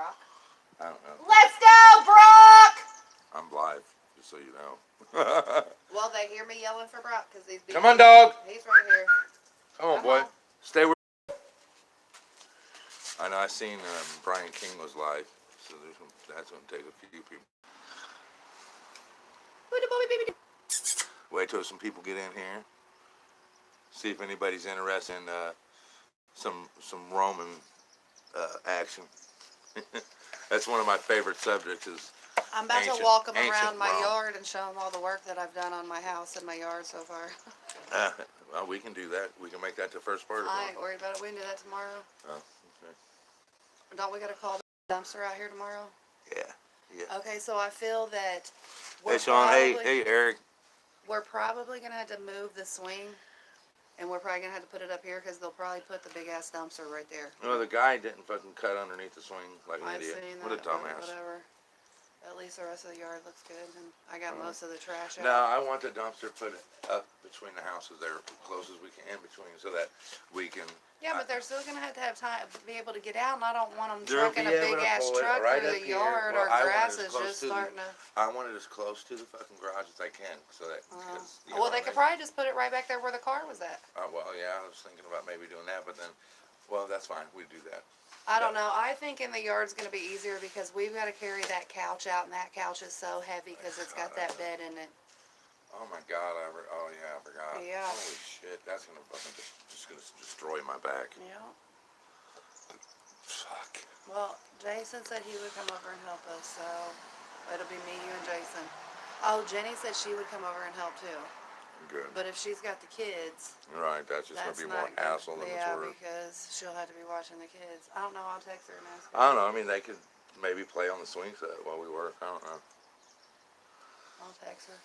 Brock? I don't know. Let's go, Brock! I'm live, just so you know. Well, they hear me yelling for Brock because he's being... Come on, dog. He's right here. Come on, boy. Stay where... I know I seen Brian King was live, so that's going to take a few people. Wait till some people get in here. See if anybody's interested in some Roman action. That's one of my favorite subjects. Is I'm about to walk them around my Rome. yard and show them all the work that I've done on my house and my yard so far. Well, we can do that. We can make that the first part of it. I ain't worried about it. We can do that tomorrow. Oh, okay. Don't we got to call the dumpster out here tomorrow? Yeah. Okay, so I feel that Hey, Sean. Hey, Eric. We're probably going to have to move the swing, and we're probably going to have to put it up here because they'll probably put the big-ass dumpster right there. Well, the guy didn't fucking cut underneath the swing like an I've idiot. seen What a that, dumbass. whatever. At least the rest of the yard looks good, and I got most of the trash out. No, I want the dumpster put up between the houses there, as close as we can, in between, so that we can... Yeah, but they're still going to have time, be able to get out, and I don't want them They'll trucking be a able to big-ass pull it truck right through up the here. yard. Well, Our I want it grass as is close just to starting to... I want it as close to the fucking garage as I can, so that... you know well, they what I could mean? probably just put it right back there where the car was at. Well, yeah, I was thinking about maybe doing that, but then... Well, that's fine. We do that. I don't know. I think in the yard's going to be easier because we've got to carry that couch out, and that couch is so heavy because it's got that bed in it. Oh my God! I forgot. Yeah. Holy shit! That's gonna fucking just gonna destroy my back. Yeah. Fuck. Well, Jason said he would come over and help us, so it'll be me, you, and Jason. Oh, Jenny said she would come over and help too. Good. But if she's got the kids, Right, that's just gonna be more hassle than it's worth. because she'll have to be watching the kids. I don't know. I'll text her and ask her. I don't know. I mean, they could maybe play on the swing set while we work. I don't know. I'll text her.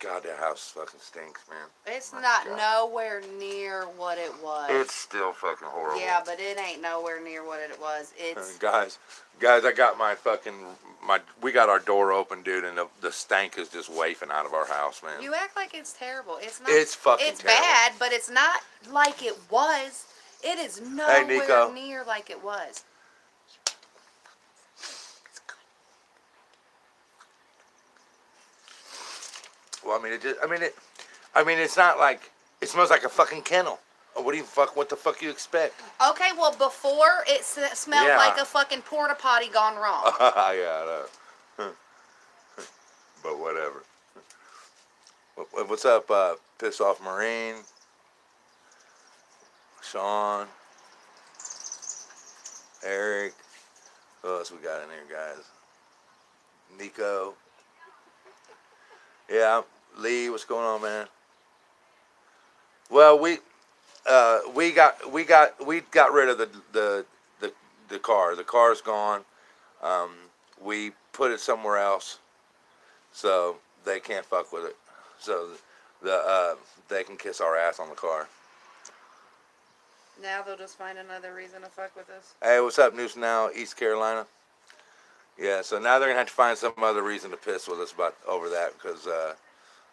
God, that house fucking stinks, man. It's not nowhere near what it was. It's still fucking horrible. Yeah, but it ain't nowhere near what it was. It's guys, I got we got our door open, dude, and the stank is just wafting out of our house, man. You act like it's terrible. It's not. It's fucking It's terrible. bad, but it's not like it was. It is nowhere near like it was. Well, I mean, it's not like it smells like a fucking kennel. What the fuck you expect? Okay, well, before it smelled like a fucking porta potty gone wrong. Yeah, I know. But whatever. What's up, Piss Off Marine? Sean? Eric? Who else we got in here, guys? Nico? Yeah, Lee, what's going on, man? Well, we got rid of the car. The car's gone. We put it somewhere else, so they can't fuck with it. So they can kiss our ass on the car. Now they'll just find another reason to fuck with us. Hey, what's up, News Now, East Carolina? Yeah, so now they're gonna have to find some other reason to piss with us over that because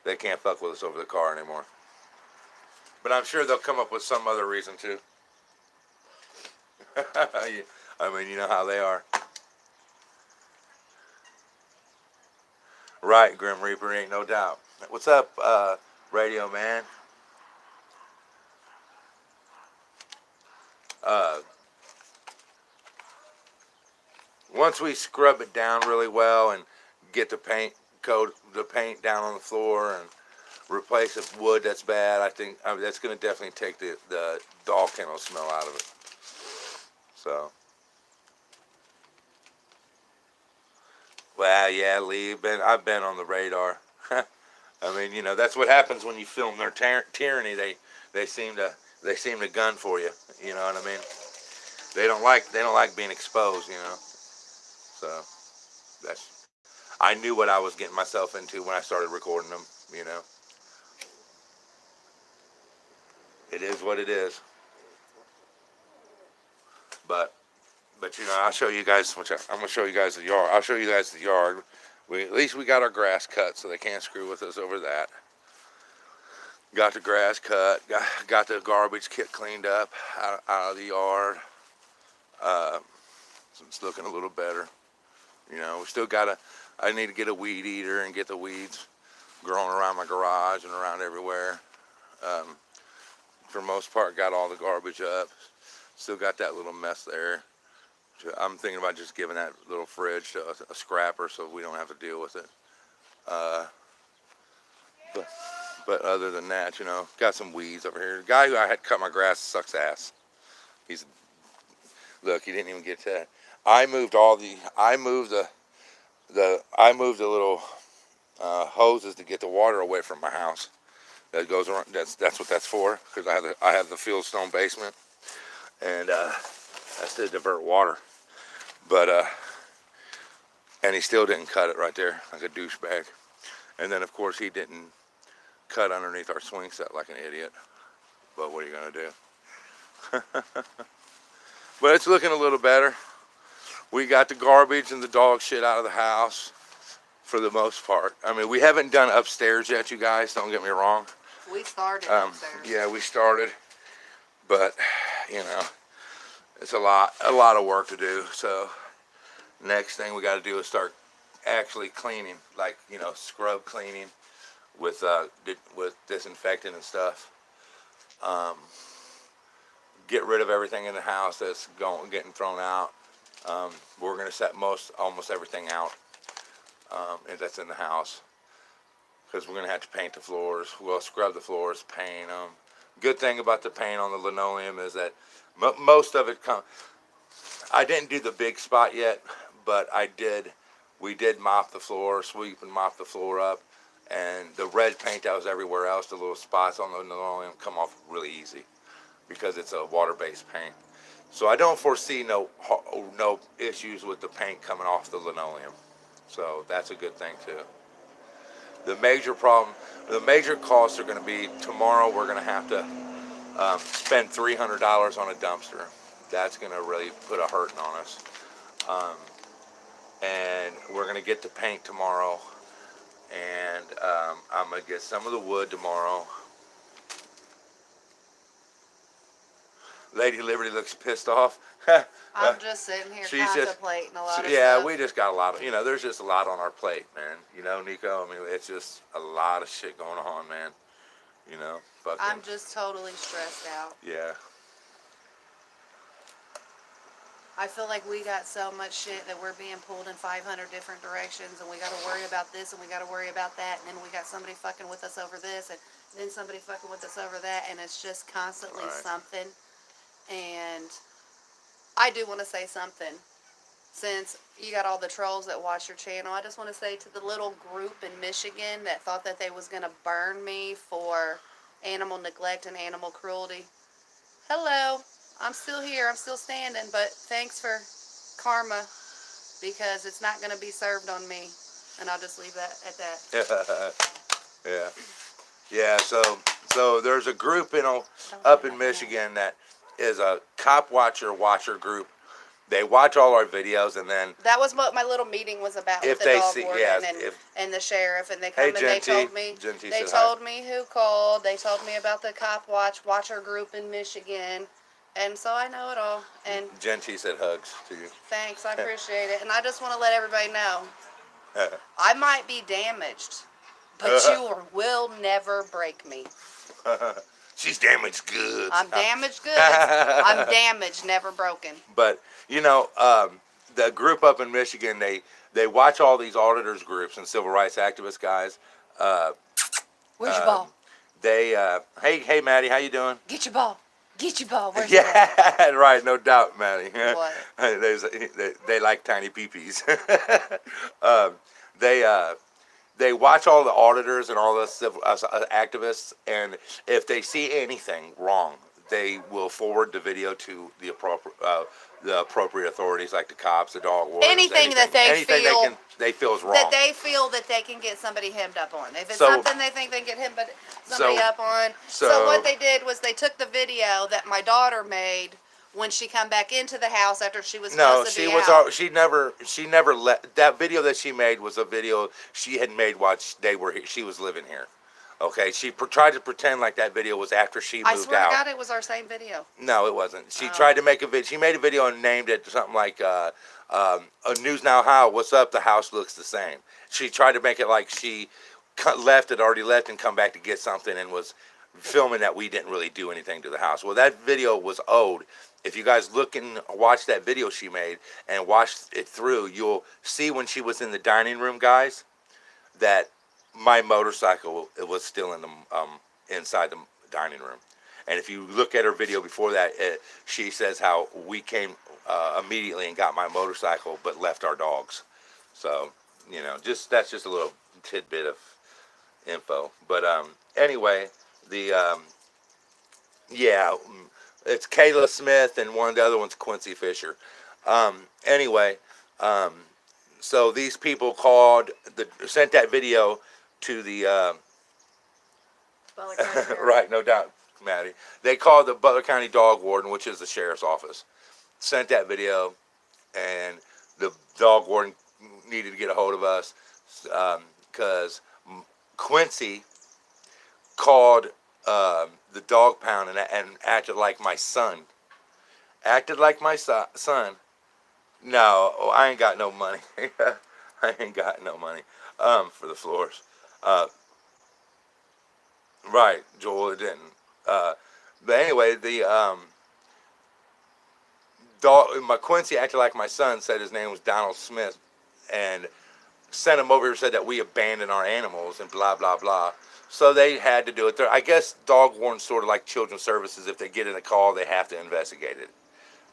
they can't fuck with us over the car anymore. But I'm sure they'll come up with some other reason too. I mean, you know how they are. Right, Grim Reaper, ain't no doubt. What's up, Radio Man? Once we scrub it down really well and get the paint down on the floor and replace the wood that's bad, I think that's going to definitely take the dog kennel smell out of it. So, well, yeah, Lee, I've been on the radar. I mean, you know, that's what happens when you film their tyranny. They seem to gun for you. You know what I mean? They don't like being exposed. You know. So I knew what I was getting myself into when I started recording them, you know. It is what it is. But you know, I'll show you guys, I'm going to show you guys the yard. I'll show you guys the yard. At least we got our grass cut, so they can't screw with us over that. Got the grass cut, got the garbage cleaned up out of the yard. So it's looking a little better. You know, we still I need to get a weed eater and get the weeds growing around my garage and around everywhere. For most part, got all the garbage up. Still got that little mess there. I'm thinking about just giving that little fridge to a scrapper so we don't have to deal with it. But other than that, you know, got some weeds over here. The guy who I had cut my grass sucks ass. Look, he didn't even get to that. I moved the little hoses to get the water away from my house. That goes around. That's what that's for. Because I have the fieldstone basement, and that's to divert water. But and he still didn't cut it right there like a douchebag. And then of course he didn't cut underneath our swing set like an idiot. But what are you gonna do? But it's looking a little better. We got the garbage and the dog shit out of the house for the most part. I mean, we haven't done upstairs yet, you guys. Don't get me wrong. We started upstairs. Yeah, we started, but you know, it's a lot of work to do. So next thing we got to do is start actually cleaning, like, you know, scrub cleaning with disinfectant and stuff. Get rid of everything in the house that's getting thrown out. We're gonna set almost everything out that's in the house, because we're gonna have to paint the floors. We'll scrub the floors, paint them. Good thing about the paint on the linoleum is that most of it I didn't do the big spot yet, but we did mop the floor, sweep and mop the floor up, and the red paint that was everywhere else, the little spots on the linoleum, come off really easy because it's a water-based paint. So I don't foresee no issues with the paint coming off the linoleum. So that's a good thing too. The major costs are going to be tomorrow. We're going to have to spend $300 on a dumpster. That's going to really put a hurting on us. And we're going to get the paint tomorrow. And I'm going to get some of the wood tomorrow. Lady Liberty looks pissed off. I'm just sitting here contemplating a lot of yeah, stuff. we just got a lot of, there's just a lot on our plate, man. You know, Nico, I mean, it's just a lot of shit going on, man. You know, fucking. I'm just totally stressed out. Yeah. I feel like we got so much shit that we're being pulled in 500 different directions, and we got to worry about this, and we got to worry about that, and then we got somebody fucking with us over this, and then somebody fucking with us over that, and it's just constantly something. And I do want to say something. Since you got all the trolls that watch your channel, I just want to say to the little group in Michigan that thought that they was going to burn me for animal neglect and animal cruelty. Hello. I'm still here. I'm still standing, but thanks for karma, because it's not going to be served on me. And I'll just leave that at that. Yeah. Yeah, so there's a group up in Michigan that is a cop watcher group. They watch all our videos, and then that was what my little meeting was about with the dog warden and the sheriff, and they come and they told me who called. They told me about the cop watcher group in Michigan. And so I know it all. And Genty said hugs to you. Thanks, I appreciate it. And I just want to let everybody know, I might be damaged, but you will never break me. She's damaged goods. I'm damaged goods. I'm damaged, never broken. But, the group up in Michigan, they watch all these auditors groups and civil rights activist guys. Where's your ball? Hey, Maddie, how you doing? Get your ball. Get your ball. Where's yeah, right, no doubt, Maddie. What? They like tiny peepees. They watch all the auditors and all the civil activists, and if they see anything wrong, they will forward the video to the appropriate authorities, like the cops, the dog wardens. Anything that they feel is wrong. That they feel that they can get somebody hemmed up on. If it's something they think they can get somebody up on. So what they did was they took the video that my daughter made when she come back into the house after she was supposed to be out. She never let that video that she made was a video she had made while she was living here. Okay, she tried to pretend like that video was after she moved I swear out. to God, it was our same video. No, it wasn't. She Oh. tried to make a video. She made a video and named it something like News Now How, what's up? The house looks the same. She tried to make it like she already left and come back to get something and was filming that we didn't really do anything to the house. Well, that video was old. If you guys look and watch that video she made and watch it through, you'll see when she was in the dining room, guys, that my motorcycle, it was still in the inside the dining room. And if you look at her video before that, she says how we came immediately and got my motorcycle, but left our dogs. So, you know, that's just a little tidbit of info. But anyway, the yeah, it's Kayla Smith and one of the other one's Quincy Fisher. Anyway, so these people sent that video to the right, no doubt, Maddie. They called the Butler County Dog Warden, which is the sheriff's office. Sent that video, and the dog warden needed to get a hold of us because Quincy called the dog pound and acted like my son. Acted like my son. No, I ain't got no money. I ain't got no money for the floors. Right, Joel, it didn't. But anyway, the dog, my Quincy acted like my son, said his name was Donald Smith, and sent him over here, said that we abandoned our animals and blah, blah, blah. So they had to do it. I guess dog wardens sort of like children's services. If they get in a call, they have to investigate it.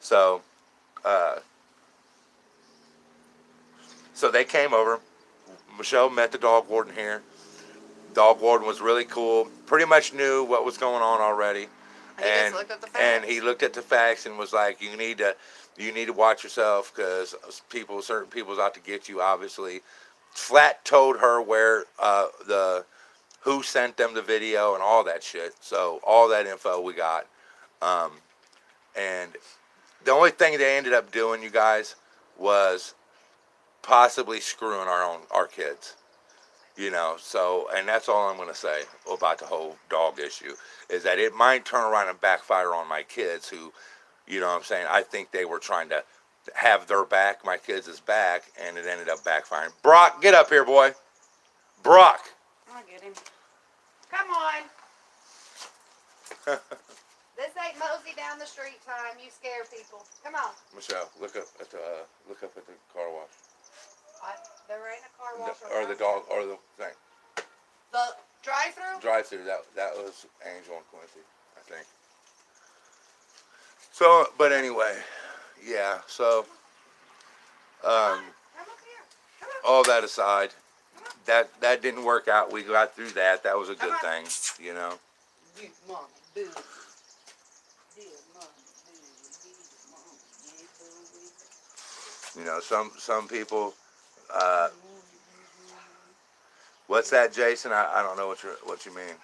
So, so they came over. Michelle met the dog warden here. Dog warden was really cool. Pretty much knew what was going on already. Just looked at the facts. And he looked at the facts and was like, you need to watch yourself because certain people's out to get you, obviously. Flat told her where who sent them the video and all that shit. So all that info we got. And the only thing they ended up doing, you guys, was possibly screwing our kids. You know, so, and that's all I'm going to say about the whole dog issue, is that it might turn around and backfire on my kids who, you know what I'm saying, I think they were trying to have their back, my kids' back, and it ended up backfiring. Brock, get up here, boy. Brock. I'll get him. Come on. This ain't mosey down the street time. You scare people. Come on. Michelle, look up at the car wash. There ain't a car wash. Or the dog, or the thing. The drive-through? Drive-through. That was Angel and Quincy, I think. So, but anyway, yeah. So, Come up here. Come on. all that aside, that didn't work out. We got through that. That was a good thing, you know. Good mama, boo. You know, some people. What's that, Jason? I don't know what you mean.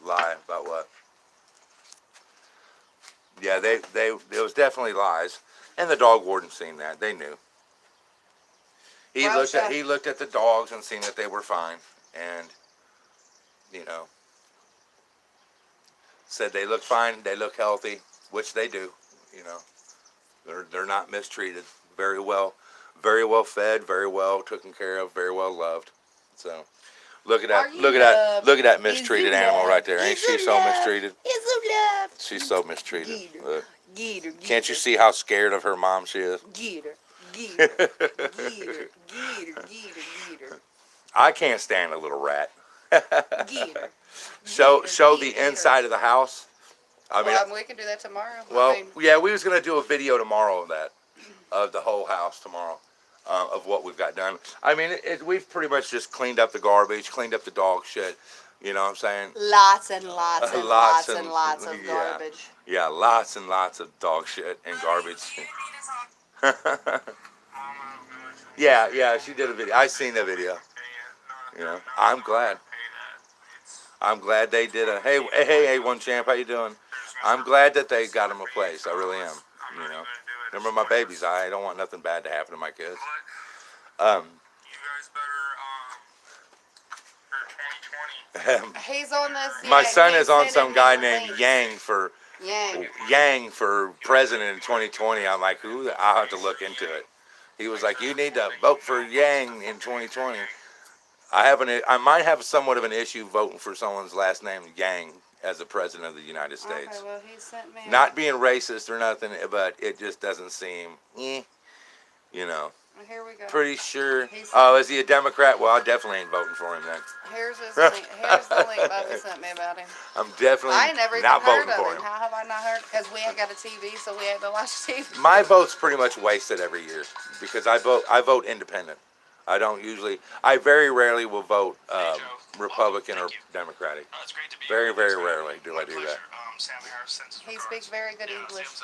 Lie about what? Yeah, it was definitely lies, and the dog warden seen that. They knew. He looked at the dogs and seen that they were fine, and you know, said they look fine, they look healthy, which they do. You know, they're not mistreated. Very well fed, very well taken care of, very well loved. So, look at that mistreated animal right there. Ain't she so mistreated? She's so mistreated. Get her. Can't you see how scared of her mom she is? Get her. I can't stand a little rat. Get her. Show the inside of the house. I mean, we can do that tomorrow. Well, yeah, we was gonna do a video tomorrow of that, of the whole house tomorrow, of what we've got done. I mean, we've pretty much just cleaned up the garbage, cleaned up the dog shit. You know what I'm saying? Lots and lots and lots and lots of garbage. Yeah, lots and lots of dog shit and garbage. Yeah, she did a video. I seen the video. You know, I'm glad they did hey, A1 Champ, how you doing? I'm glad that they got him a place. I really am. You know, remember my babies. I don't want nothing bad to happen to my kids. You guys better He's on this. My Yeah, son he's is on sending some me guy the named links. Yang for president in 2020. I'm like, who? I'll have to look into it. He was like, you need to vote for Yang in 2020. I might have somewhat of an issue voting for someone's last name Yang as the president of the United States. Okay, well, he sent me. Not being racist or nothing, but it just doesn't seem, you know. Here we go. Pretty sure. Oh, is he a Democrat? Well, I definitely ain't voting for him then. Here's his link. Here's the link Bubba sent me about him. I'm definitely I never even not heard voting of for him. him. How have I not heard? Because we ain't got a TV, so we ain't been watching TV. My vote's pretty much wasted every year because I vote independent. I very rarely will vote Republican or Democratic. Very, very rarely do I do that. He speaks very good English.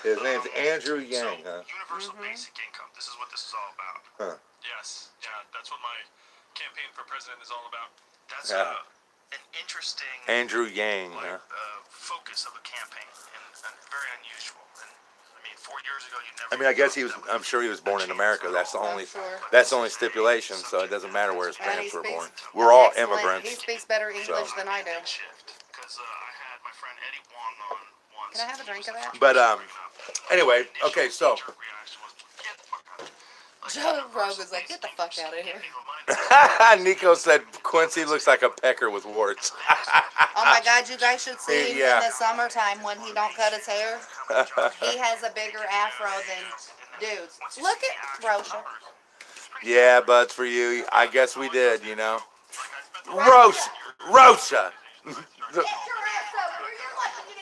His name's Andrew Yang, huh? Universal basic income. This is what this is all about. Huh. Yes. Yeah, that's what my campaign for president is all about. That's an interesting Andrew Yang, huh? focus of a campaign and very unusual. And I mean, 4 years ago, you never. I mean, I guess I'm sure he was born in America. That's the only stipulation. So it doesn't matter where his parents were born. We're all immigrants. He speaks better English than I do. Because I had my friend Eddie Wong on once. Can I have a drink of that? But anyway, okay, so Joe Rogan's like, get the fuck out of here. Nico said Quincy looks like a pecker with warts. Oh my God, you guys should see him Yeah. in the summertime when he don't cut his hair. He has a bigger afro than dudes. Look at Rosha. Yeah, but it's for you. I guess we did, you know. Rosha.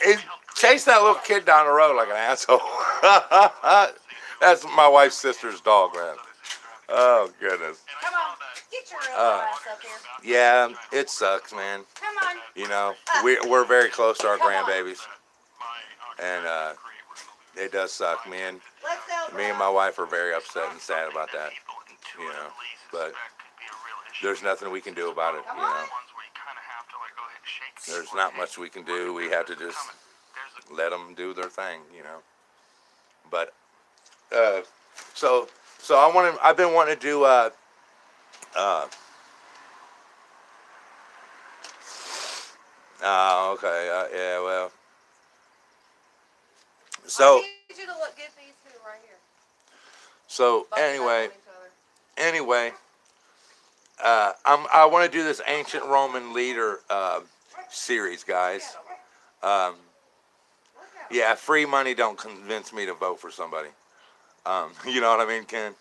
He chased that little kid down the road like an asshole. That's my wife's sister's dog, man. Oh, goodness. Come on, get your real ass up here. Yeah, it sucks, man. Come on. You know, we're very close to our grandbabies. And it does suck, man. Me and my wife are very upset and sad about that, you know. But there's nothing we can do about it, you know. There's not much we can do. We have to just let them do their thing, you know. But so I've been wanting to do okay, yeah, well. So I need you to get these two right here. So anyway, I want to do this ancient Roman leader series, guys. Yeah, free money don't convince me to vote for somebody. You know what I mean, Ken?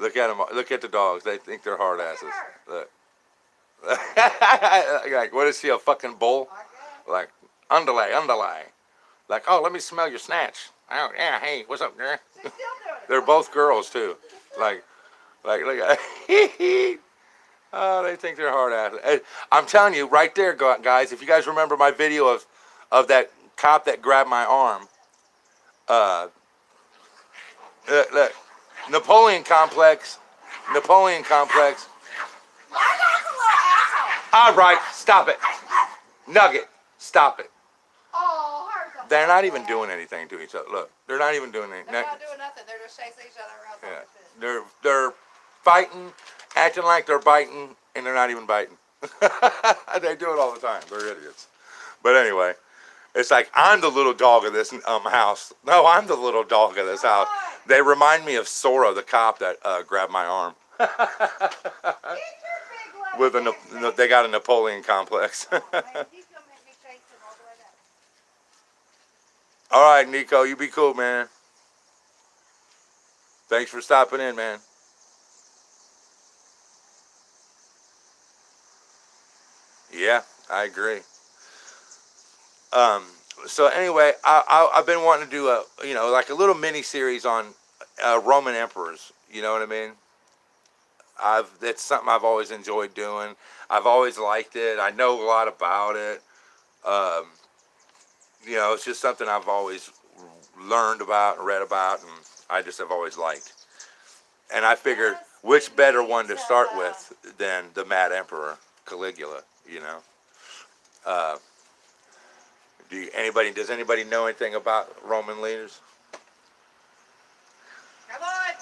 Look at them. Look at the dogs. They think they're hard asses. Look. Like, what is she, a fucking bull? Like, underlay. Like, oh, let me smell your snatch. Oh, yeah, hey, what's up, girl? They're both girls, too. Like, look at oh, they think they're hard asses. I'm telling you, right there, guys, if you guys remember my video of that cop that grabbed my arm, look, Napoleon complex. All right, stop it. Nugget, stop it. Oh, They're not even doing anything to each other. Look, they're not even doing anything. They're not doing nothing. They're just chasing each other around. Yeah. They're fighting, acting like they're biting, and they're not even biting. They do it all the time. They're idiots. But anyway, it's like, I'm the little dog of this house. No, I'm the little dog of this house. They remind me of Sora, the cop that grabbed my arm. They got a Napoleon complex. All right, Nico, you be cool, man. Thanks for stopping in, man. Yeah, I agree. So anyway, I've been wanting to do like a little mini series on Roman emperors. You know what I mean? That's something I've always enjoyed doing. I've always liked it. I know a lot about it. It's just something I've always learned about and read about, and I just have always liked. And I figured, which better one to start with than the Mad Emperor-Caligula, you know? Does anybody know anything about Roman leaders? Come on.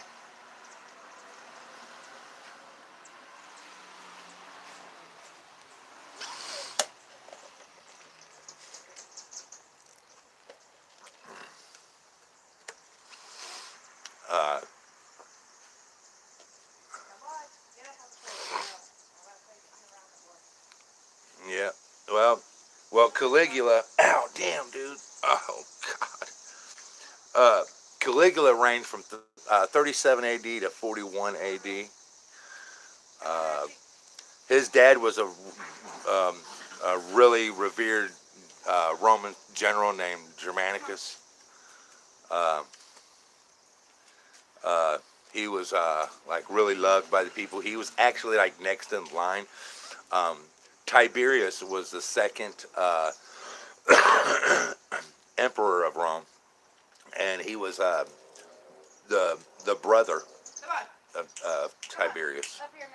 Caligula. Ow, damn, dude. Oh God. Caligula reigned from 37 A.D. to 41 A.D. His dad was a really revered Roman general named Germanicus. Uh, he was like really loved by the people. He was actually like next in line. Um, Tiberius was the second emperor of Rome, and he was the brother of Tiberius. Up here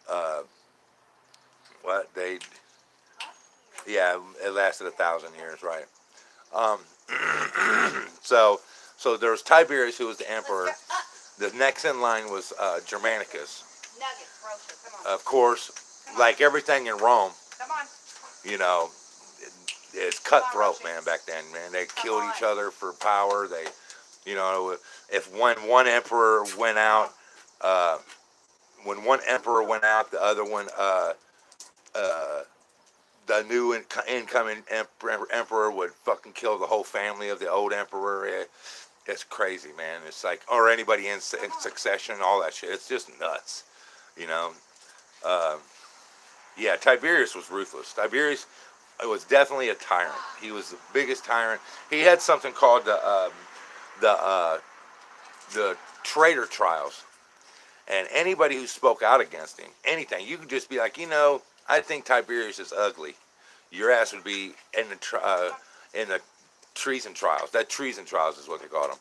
now. What they? Yeah, it lasted 1,000 years, right? Um, so there was Tiberius, who was the emperor. The next in line was Germanicus. Nuggets, roaster, come on. Of course, like everything in Rome, Come on. you know, it's cutthroat, man. Back then, man, they killed each other for power. They, you know, if one emperor went out, when one emperor went out, the other one, the new incoming emperor would fucking kill the whole family of the old emperor. It's crazy, man. It's like, or anybody in succession, all that shit. It's just nuts, you know. Yeah, Tiberius was ruthless. Tiberius was definitely a tyrant. He was the biggest tyrant. He had something called the traitor trials, and anybody who spoke out against him, anything, you could just be like, you know, I think Tiberius is ugly. Your ass would be in the treason trials. That treason trials is what they called them,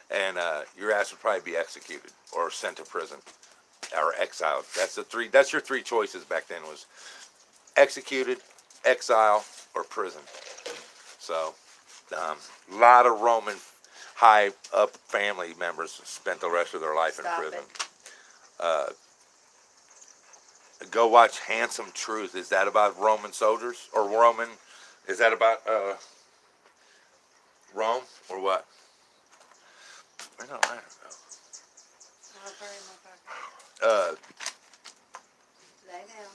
and your ass would probably be executed or sent to prison or exiled. That's your three choices back then, was executed, exile, or prison. So, a lot of Roman high up family members spent the rest of their life in prison. Go watch Handsome Truth. Is that about Roman soldiers or Roman? Is that about Rome or what? I don't know. Lay down.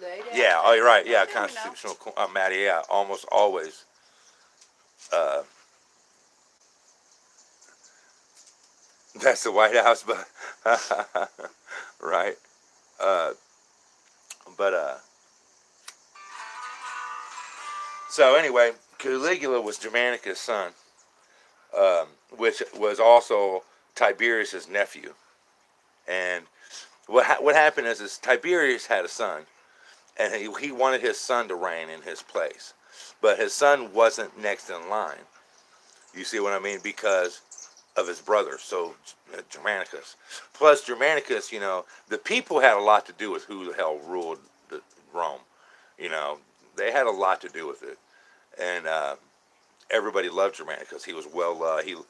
Lay down. Yeah, oh, you're right. Yeah, No, constitutional, Maddie. Yeah, almost always. That's the White House, but right. But so anyway, Caligula was Germanicus' son, which was also Tiberius's nephew. And what happened is Tiberius had a son, and he wanted his son to reign in his place, but his son wasn't next in line. You see what I mean? Because of his brother, so Germanicus. Plus Germanicus, you know, the people had a lot to do with who the hell ruled Rome. You know, they had a lot to do with it, and everybody loved Germanicus. He was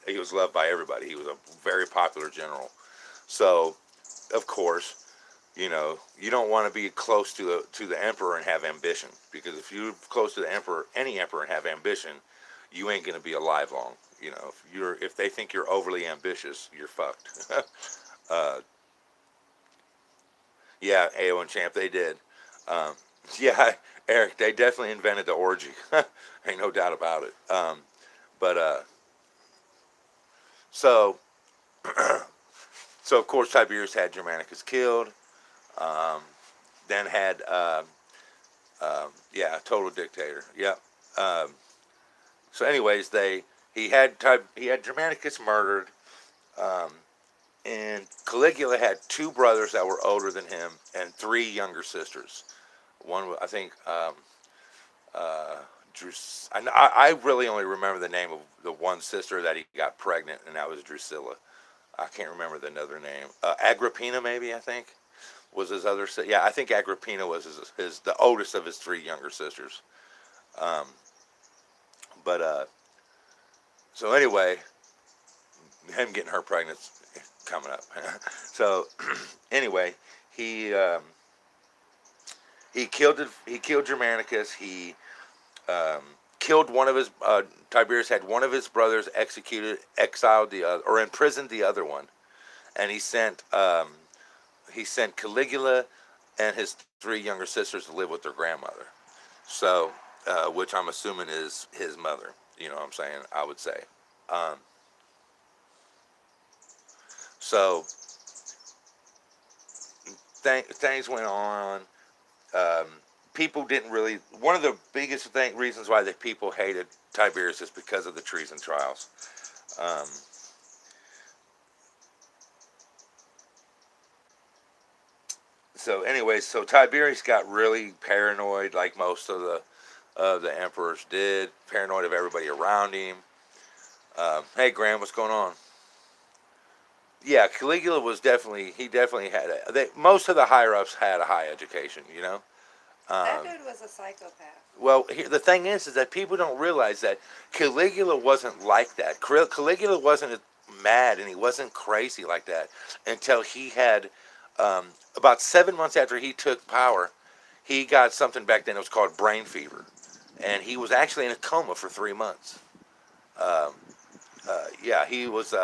he was loved by everybody. He was a very popular general. So, of course, you know, you don't want to be close to the emperor and have ambition, because if you're close to the emperor, any emperor, and have ambition, you ain't gonna be alive long. You know, if they think you're overly ambitious, you're fucked. Yeah, AO and Champ, they did. Yeah, Eric, they definitely invented the orgy. Ain't no doubt about it. But so of course Tiberius had Germanicus killed. Then had yeah, total dictator. Yeah. So anyways, he had Germanicus murdered, and Caligula had two brothers that were older than him and three younger sisters. One, I think, I really only remember the name of the one sister that he got pregnant, and that was Drusilla. I can't remember the other name. Agrippina, maybe, I think, was his other. Yeah, I think Agrippina was the oldest of his three younger sisters. But so anyway, him getting her pregnant coming up. So anyway, he killed Germanicus. He killed one of his Tiberius had one of his brothers executed, exiled the other, or imprisoned the other one, and he sent Caligula and his 3 younger sisters live with their grandmother. So, which I'm assuming is his mother. You know what I'm saying? I would say. Um, so things went on. Um, People didn't really. One of the biggest reasons why the people hated Tiberius is because of the treason trials. Um, so, anyways, so Tiberius got really paranoid, like most of the emperors did. Paranoid of everybody around him. Hey, Graham, what's going on? Yeah, Caligula was definitely. He definitely had a. Most of the higher ups had a high education. You know. That Um, dude was a psychopath. Well, the thing is that people don't realize that Caligula wasn't like that. Caligula wasn't mad and he wasn't crazy like that until he had about 7 months after he took power. He got something back then. It was called brain fever, and he was actually in a coma for 3 months. Um, yeah, he was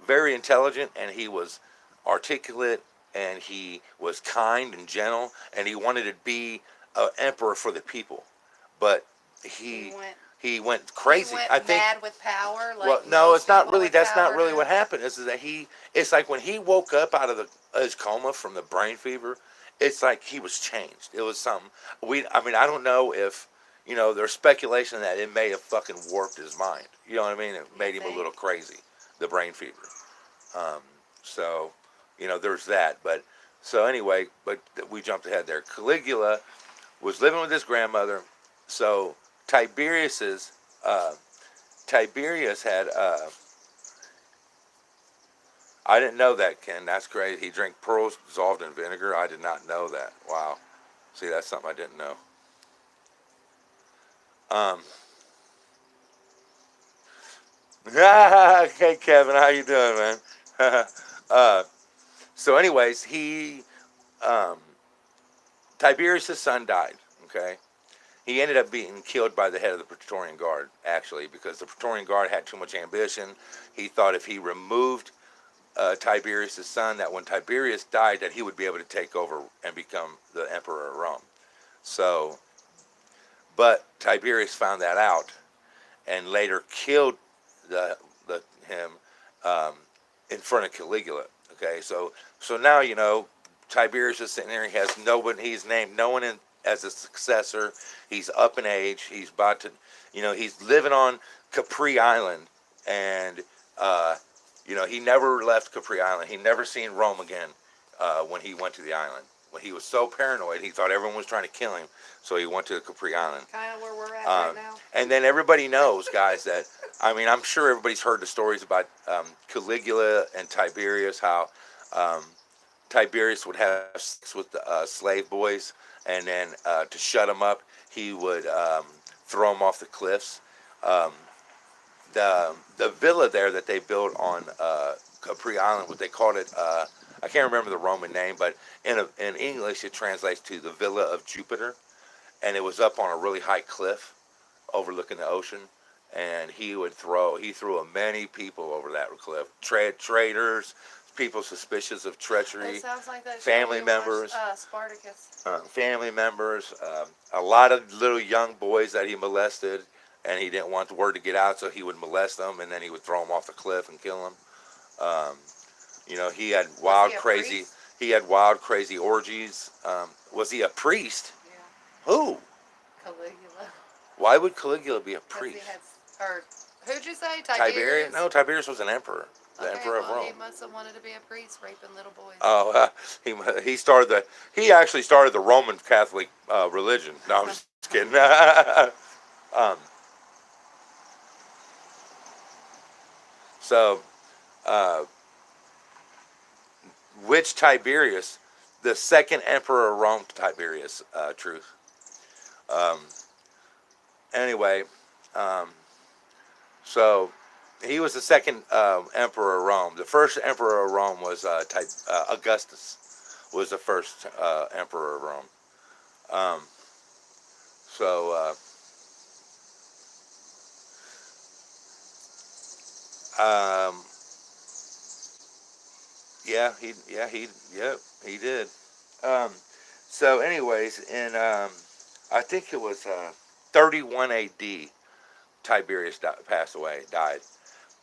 very intelligent and he was articulate and he was kind and gentle and he wanted to be an emperor for the people, but He he went. he went He crazy. went I think. mad with power, Well, like no, most it's not people really. with That's not power really do. what happened. Is that he? It's like when he woke up out of his coma from the brain fever. It's like he was changed. It was something. I mean, I don't know if There's speculation that it may have fucking warped his mind. You know what I mean? It You made him a little think? crazy. The brain fever. Um, so, there's that. But so anyway, but we jumped ahead there. Caligula was living with his grandmother. So Tiberius's uh, Tiberius had. I didn't know that, Ken. That's great. He drank pearls dissolved in vinegar. I did not know that. Wow. See, that's something I didn't know. Um. Hey, Kevin, how you doing, man? uh. So, anyways, um, Tiberius' son died. Okay. He ended up being killed by the head of the Praetorian Guard, actually, because the Praetorian Guard had too much ambition. He thought if he removed Tiberius' son, that when Tiberius died, that he would be able to take over and become the emperor of Rome. So, but Tiberius found that out and later killed the, him um, in front of Caligula. Okay, so now Tiberius is sitting there. He has no one. He's named no one as a successor. He's up in age. He's about to, he's living on Capri Island, and he never left Capri Island. He never seen Rome again when he went to the island. When he was so paranoid, he thought everyone was trying to kill him, so he went to the Capri Island. Kind of where we're at right now. And then everybody knows, guys, that I'm sure everybody's heard the stories about Caligula and Tiberius, how um, Tiberius would have sex with the slave boys, and then to shut them up, he would throw them off the cliffs. Um, the villa there that they built on Capri Island, what they called it, I can't remember the Roman name, but in English it translates to the Villa of Jupiter, and it was up on a really high cliff overlooking the ocean, and he threw many people over that cliff. Traitors, people suspicious of treachery, It sounds like that family show we members, watched, Spartacus. a lot of little young boys that he molested, and he didn't want the word to get out, so he would molest them, and then he would throw them off the cliff and kill them. Um, he had Was he a priest? he had wild, crazy orgies. Was he a priest? Yeah, Who? Caligula. Why would Caligula be a 'Cause he priest? had, or who'd you say? Tiberius? No, Tiberius was an emperor. The Okay, emperor of well, Rome. he must have wanted to be a priest, raping little boys. Oh, he actually started the Roman Catholic religion. No, I'm just kidding. um, so, uh, which Tiberius, the second emperor of Rome, Tiberius, truth. Um, anyway, um, so he was the second emperor of Rome. The first emperor of Rome was Augustus. Was the first emperor of Rome. Um, so um, yeah, he did. Um, So, anyways, in I think it was 31 A.D. Tiberius passed away, died.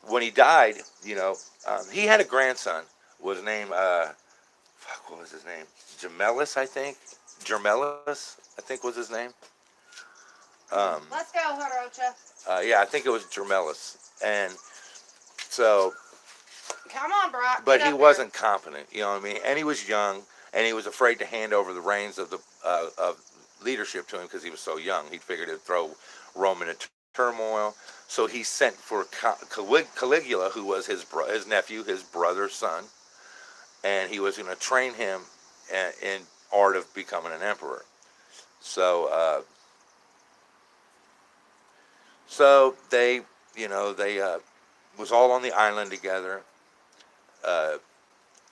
When he died, he had a grandson. Was named fuck, what was his name? Gemellus, I think. Germellus, I think was his name. Let's go, Harocha. Yeah, I think it was Germellus, and so, Come on, Brock. but Get he up wasn't competent. You know what I mean? And he was young, and he was afraid to hand over the reins of the of leadership to him because he was so young. He figured it'd throw Rome into turmoil. So he sent for Caligula, who was his nephew, his brother's son, and he was going to train him in art of becoming an emperor. So, they, was all on the island together. Uh,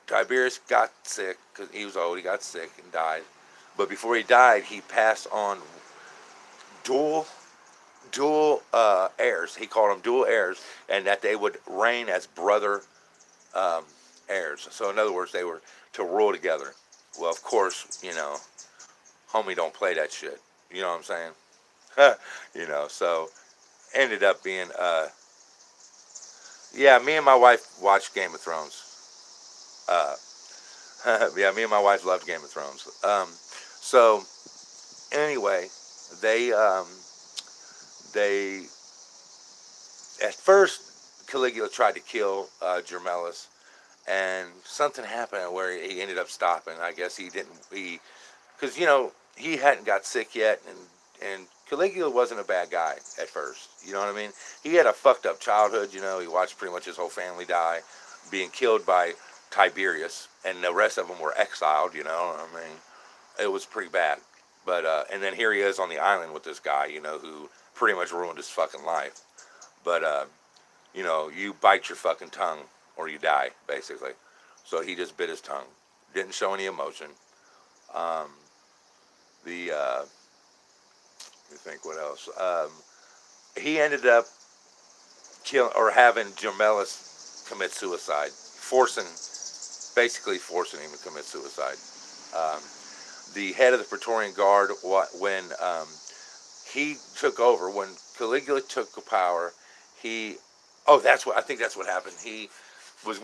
Tiberius got sick because he was old. He got sick and died. But before he died, he passed on dual heirs. He called them dual heirs, and that they would reign as brother um, heirs. So in other words, they were to rule together. Well, of course, homie don't play that shit. You know what I'm saying? So ended up being yeah, me and my wife watched Game of Thrones. Uh, yeah, me and my wife loved Game of Thrones. So anyway, they they at first Caligula tried to kill Germellus, and something happened where he ended up stopping. I guess he didn't. Because he hadn't got sick yet, and Caligula wasn't a bad guy at first. You know what I mean? He had a fucked up childhood. He watched pretty much his whole family die, being killed by Tiberius, and the rest of them were exiled. I mean, it was pretty bad. But and then here he is on the island with this guy, who pretty much ruined his fucking life. But you bite your fucking tongue or you die, basically. So he just bit his tongue, didn't show any emotion. Um, the Let me think what else. He ended up killing or having Gemellus commit suicide, basically forcing him to commit suicide. Um, the head of the Praetorian Guard, when he took over, when Caligula took power, I think that's what happened. He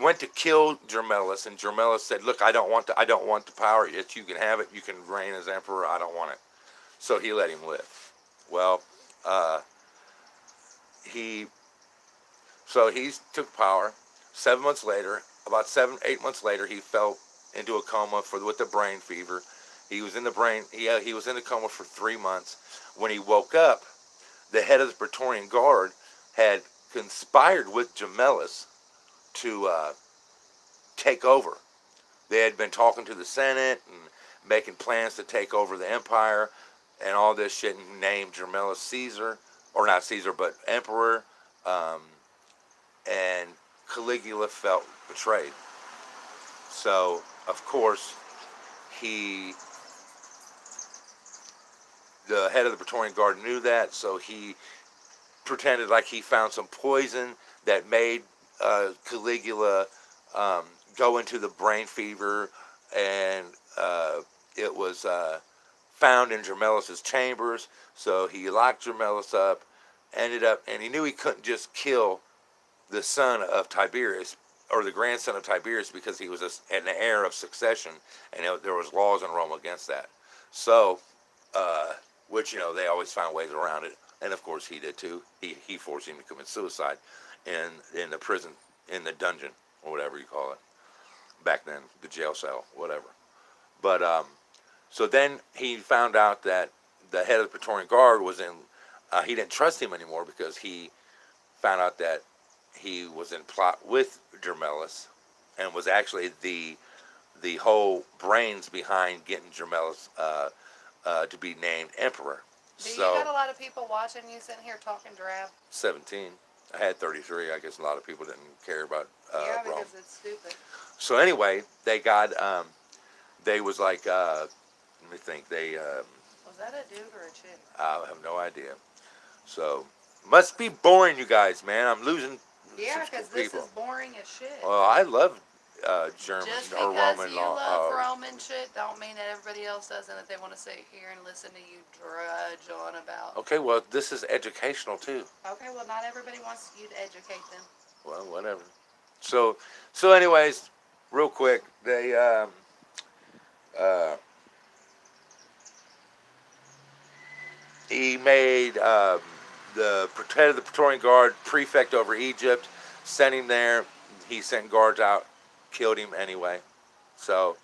went to kill Gemellus, and Gemellus said, "Look, I don't want the power. Yet you can have it. You can reign as emperor. I don't want it." So he let him live. Well, uh, he took power. 7 months later, about 8 months later, he fell into a coma with the brain fever. He was in the coma for 3 months. When he woke up, the head of the Praetorian Guard had conspired with Gemellus to take over. They had been talking to the Senate and making plans to take over the empire and all this shit, and named Gemellus Caesar, or not Caesar, but emperor. And Caligula felt betrayed. So, of course, the head of the Praetorian Guard knew that, so he pretended like he found some poison that made Caligula go into the brain fever, and it was found in Gemellus' chambers. So he locked Gemellus up, and he knew he couldn't just kill the son of Tiberius or the grandson of Tiberius because he was an heir of succession, and there was laws in Rome against that. So, which they always found ways around it, and of course he did too. He forced him to commit suicide in the prison, in the dungeon, or whatever you call it back then, the jail cell, whatever. But so then he found out that the head of the Praetorian Guard was in. He didn't trust him anymore because he found out that he was in plot with Gemellus and was actually the whole brains behind getting Gemellus to be named emperor. Do you got a lot of people watching you sitting here talking drab? 17. I had 33. I guess a lot of people didn't care about yeah, Rome. because it's stupid. So anyway, they was like, let me think, Was that a dude or a chick? I have no idea. So, must be boring, you guys, man. I'm losing Yeah, because this people. is boring as shit. Well, I love German Just or because Roman you law. love Roman shit, don't mean that everybody else does, and that they want to sit here and listen to you drudge on about. Okay, well, this is educational too. Okay, well, not everybody wants you to educate them. Well, whatever. So, so anyways, real quick, they uh, he made the head of the Praetorian Guard prefect over Egypt, sent him there. He sent guards out, killed him anyway. So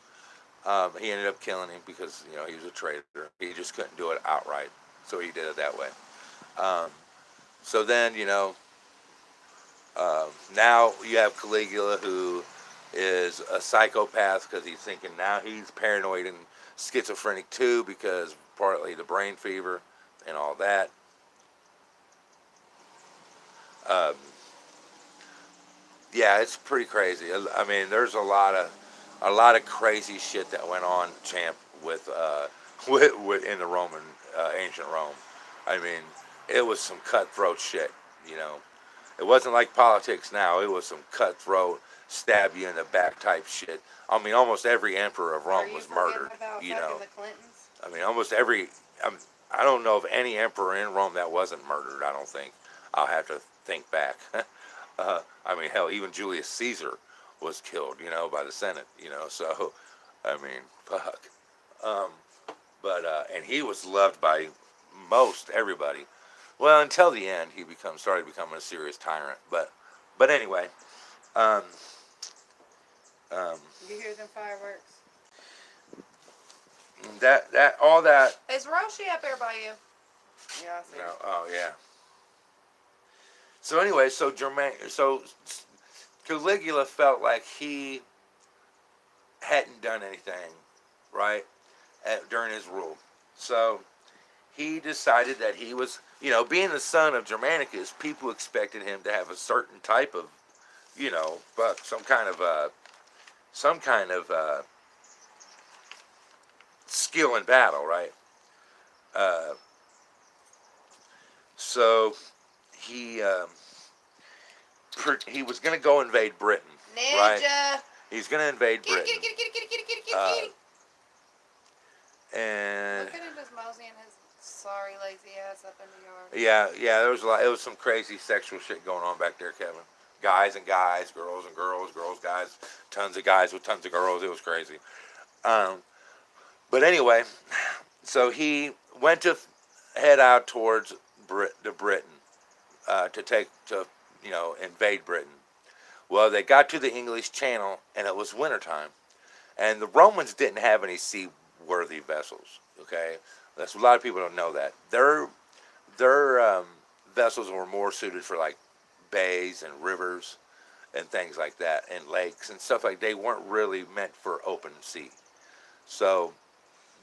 he ended up killing him because he was a traitor. He just couldn't do it outright, so he did it that way. Um, so then now you have Caligula, who is a psychopath because he's thinking now he's paranoid and schizophrenic too, because partly the brain fever and all that. Um, yeah, it's pretty crazy. I mean, there's a lot of crazy shit that went on, champ, with with in the Roman ancient Rome. I mean, it was some cutthroat shit. You know, it wasn't like politics now. It was some cutthroat, stab you in the back type shit. I mean, almost every emperor of Rome was murdered. About You know, the Clintons? I mean, almost every. I don't know of any emperor in Rome that wasn't murdered. I don't think. I'll have to think back. I mean, hell, even Julius Caesar was killed, by the Senate, So, I mean, fuck. Um, but and he was loved by most everybody. Well, until the end, he started becoming a serious tyrant. But anyway, um, um, You hear them fireworks? that all that. Is Roshi up there by you? Yeah, I see. No, oh yeah. So anyway, so Caligula felt like he hadn't done anything, right, during his rule. So he decided that he was, being the son of Germanicus, people expected him to have a certain type of, some kind of skill in battle, right? Uh, so he he was going to go invade Britain, right? Ninja! He's going to invade Kitty, Britain. kitty, kitty, kitty, kitty, kitty, kitty, Uh, kitty. and Look at him just moseying his sorry lazy ass up in the yard. yeah, there was a lot. It was some crazy sexual shit going on back there, Kevin. Guys and guys, girls and girls, girls, guys, tons of guys with tons of girls. It was crazy. But anyway, so he went to head out towards Britain to invade Britain. Well, they got to the English Channel, and it was wintertime. And the Romans didn't have any seaworthy vessels, okay? That's a lot of people don't know that. Their vessels were more suited for, like, bays and rivers and things like that, and lakes and stuff like that. They weren't really meant for open sea. So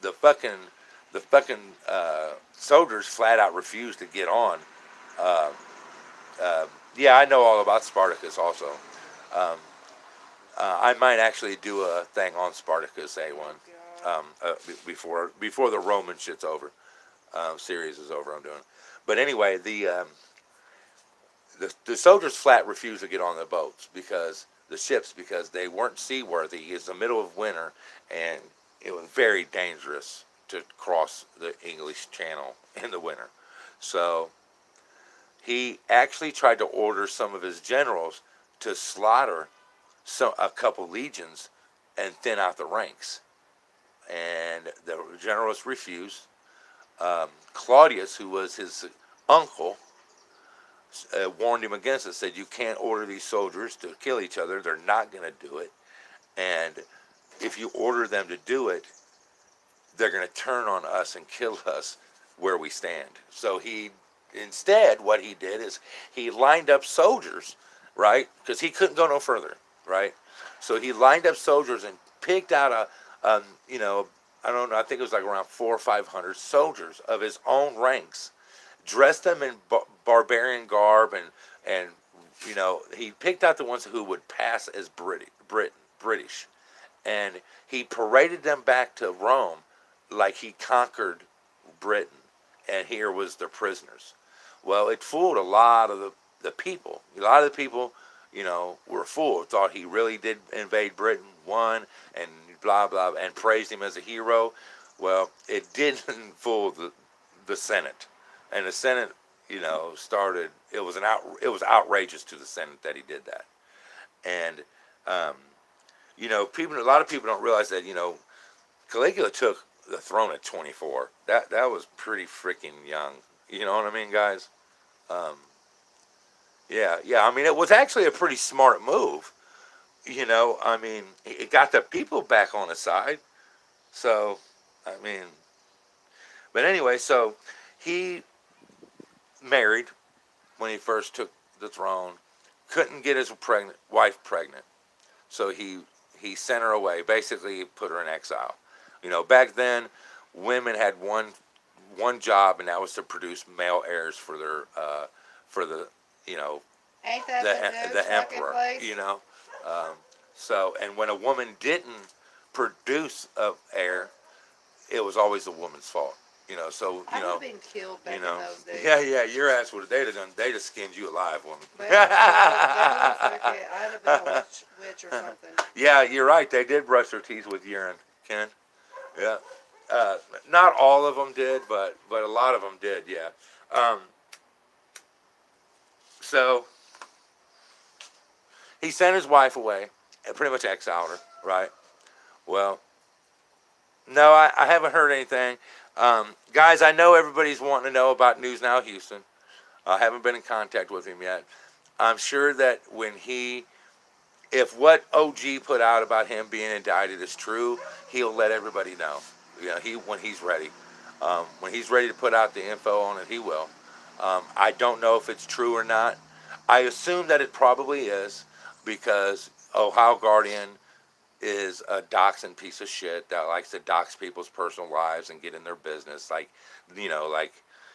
the fucking soldiers flat out refused to get on. Uh, yeah, I know all about Spartacus also. Um, I might actually do a thing on Spartacus A1 before the Roman shit's over. Series is over. I'm doing. But anyway, the soldiers flat refused to get on the boats because they weren't seaworthy. It's the middle of winter, and it was very dangerous to cross the English Channel in the winter. So he actually tried to order some of his generals to slaughter a couple legions and thin out the ranks. And the generals refused. Claudius, who was his uncle, warned him against it, said, you can't order these soldiers to kill each other. They're not going to do it. And if you order them to do it, they're going to turn on us and kill us where we stand. So instead, what he did is he lined up soldiers, right? Because he couldn't go no further, right? So he lined up soldiers and picked out I don't know, I think it was like around 400 or 500 soldiers of his own ranks, dressed them in barbarian garb, and he picked out the ones who would pass as British, and he paraded them back to Rome like he conquered Britain, and here was their prisoners. Well, it fooled a lot of the people. A lot of the people were fooled, thought he really did invade Britain, won, and blah, blah, and praised him as a hero. Well, it didn't fool the Senate. And the Senate, started, it was outrageous to the Senate that he did that. And, a lot of people don't realize that, Caligula took the throne at 24. That was pretty freaking young. You know what I mean, guys? Yeah. I mean, it was actually a pretty smart move. I mean, it got the people back on his side. So, I mean, but anyway, so he married when he first took the throne, couldn't get his wife pregnant. So he sent her away, basically put her in exile. Back then, women had one job, and that was to produce male heirs for their for the Ain't that the emperor. So, and when a woman didn't produce a heir, it was always the woman's fault. So I would have been killed back in those days. Yeah, your ass would have. They'd have skinned you alive, woman. I'd have been a witch or something. Yeah, you're right. They did brush their teeth with urine, Ken. Yeah, not all of them did, but a lot of them did. Yeah. So he sent his wife away and pretty much exiled her. Right. Well, no, I haven't heard anything. Guys, I know everybody's wanting to know about News Now Houston. I haven't been in contact with him yet. I'm sure that if what OG put out about him being indicted is true, he'll let everybody know. When he's ready. When he's ready to put out the info on it, he will. I don't know if it's true or not. I assume that it probably is, because Ohio Guardian is a doxing piece of shit that likes to dox people's personal lives and get in their business. Like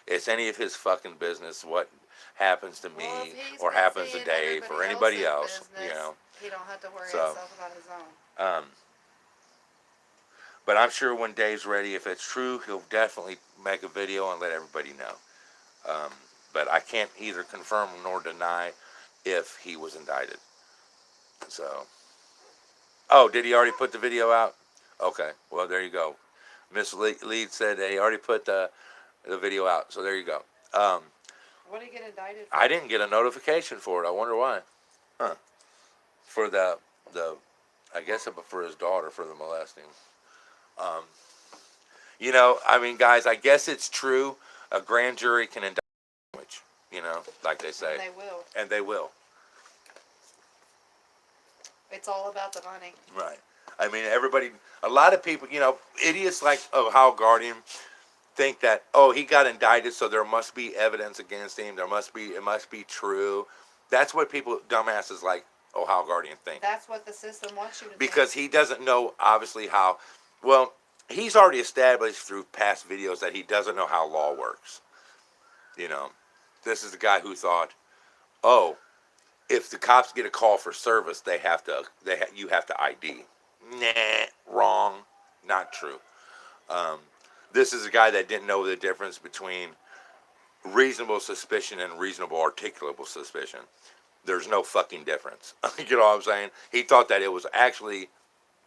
it's any of his fucking business what happens to me or happens to Dave or anybody else. He don't have to worry himself about his own. But I'm sure when Dave's ready, if it's true, he'll definitely make a video and let everybody know. But I can't either confirm nor deny if he was indicted. So. Oh, did he already put the video out? Okay, well, there you go. Miss Lead said that he already put the video out, so there you go. What did he get indicted for? I didn't get a notification for it. I wonder why. Huh. For I guess for his daughter, for the molesting. I mean, guys, I guess it's true. A grand jury can indict language, like they say. And they will. And they will. It's all about the money. Right. I mean, a lot of people, idiots like Ohio Guardian think that, he got indicted, so there must be evidence against him. It must be true. That's what dumbasses like Ohio Guardian think. That's what the system wants you to think. Because he doesn't know, obviously, he's already established through past videos that he doesn't know how law works. This is the guy who thought, if the cops get a call for service, you have to ID. Nah, wrong, not true. This is a guy that didn't know the difference between reasonable suspicion and reasonable articulable suspicion. There's no fucking difference. You know what I'm saying? He thought that it was actually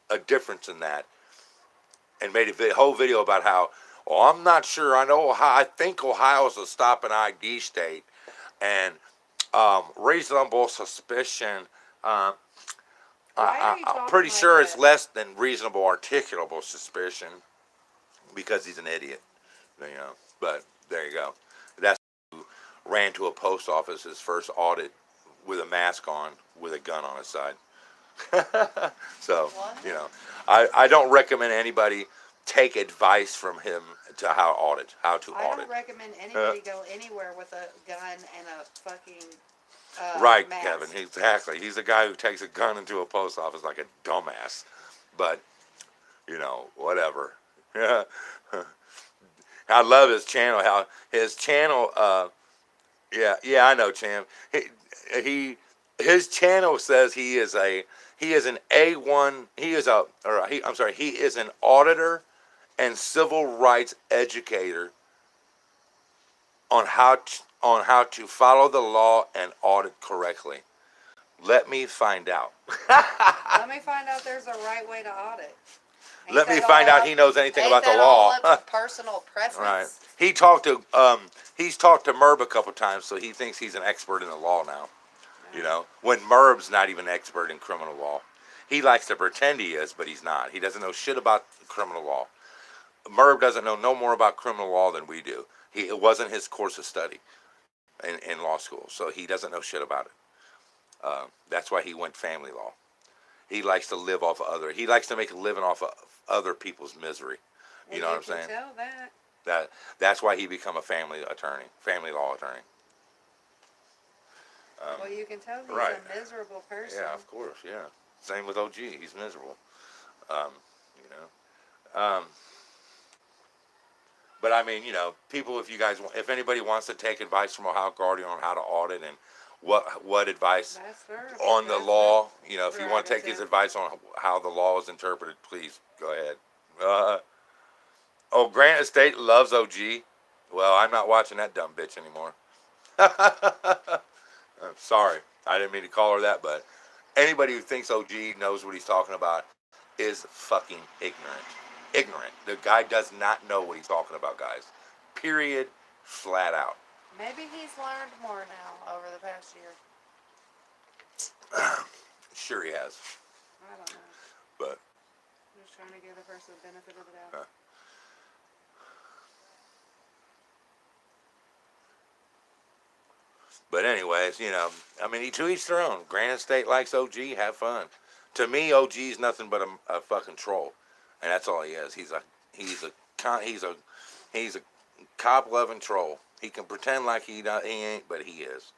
a difference in that, and made a whole video about how, I'm not sure. I think Ohio's a stop and ID state, and reasonable suspicion. I'm pretty sure it's less than reasonable articulable suspicion, because he's an idiot. But there you go. That's who ran to a post office his first audit with a mask on, with a gun on his side. So, I don't recommend anybody take advice from him to how to audit. I don't recommend anybody go anywhere with a gun and a fucking right, mask. Kevin, exactly. He's a guy who takes a gun into a post office like a dumbass. But, whatever. I love his channel. How his channel, yeah, I know, Cham. His channel says he is an A1. He is an auditor and civil rights educator on how to follow the law and audit correctly. Let me find out. Let me find out there's a right way to audit. Ain't Let me that find all out up- he knows anything ain't about the that all law. up to personal Right. preference? He's talked to Merb a couple times, so he thinks he's an expert in the law now. You know, when Merb's not even an expert in criminal law. He likes to pretend he is, but he's not. He doesn't know shit about criminal law. Merb doesn't know no more about criminal law than we do. It wasn't his course of study in law school, so he doesn't know shit about it. That's why he went family law. He likes to live off of He likes to make a living off of other people's misery. You know what I'm saying? Tell that. That's why he become a family law attorney. Well, you can tell he's right. a miserable person. Yeah, of course. Yeah. Same with OG. He's miserable. You know. But I mean, you know, people, if anybody wants to take advice from Ohio Guardian on how to audit and what advice on the law, you know, if you want to take his advice on how the law is interpreted, please go ahead. Grant Estate loves OG. Well, I'm not watching that dumb bitch anymore. I'm sorry. I didn't mean to call her that, but anybody who thinks OG knows what he's talking about is fucking ignorant. Ignorant. The guy does not know what he's talking about, guys. Period. Flat out. Maybe he's learned more now over the past year. Sure he has. I don't know. But I'm just trying to give the person the benefit of the doubt. But anyways, you know, I mean, to each their own. Granite State likes OG. Have fun. To me, OG is nothing but a fucking troll, and that's all he is. He's a cop loving troll. He can pretend like he ain't, but he is.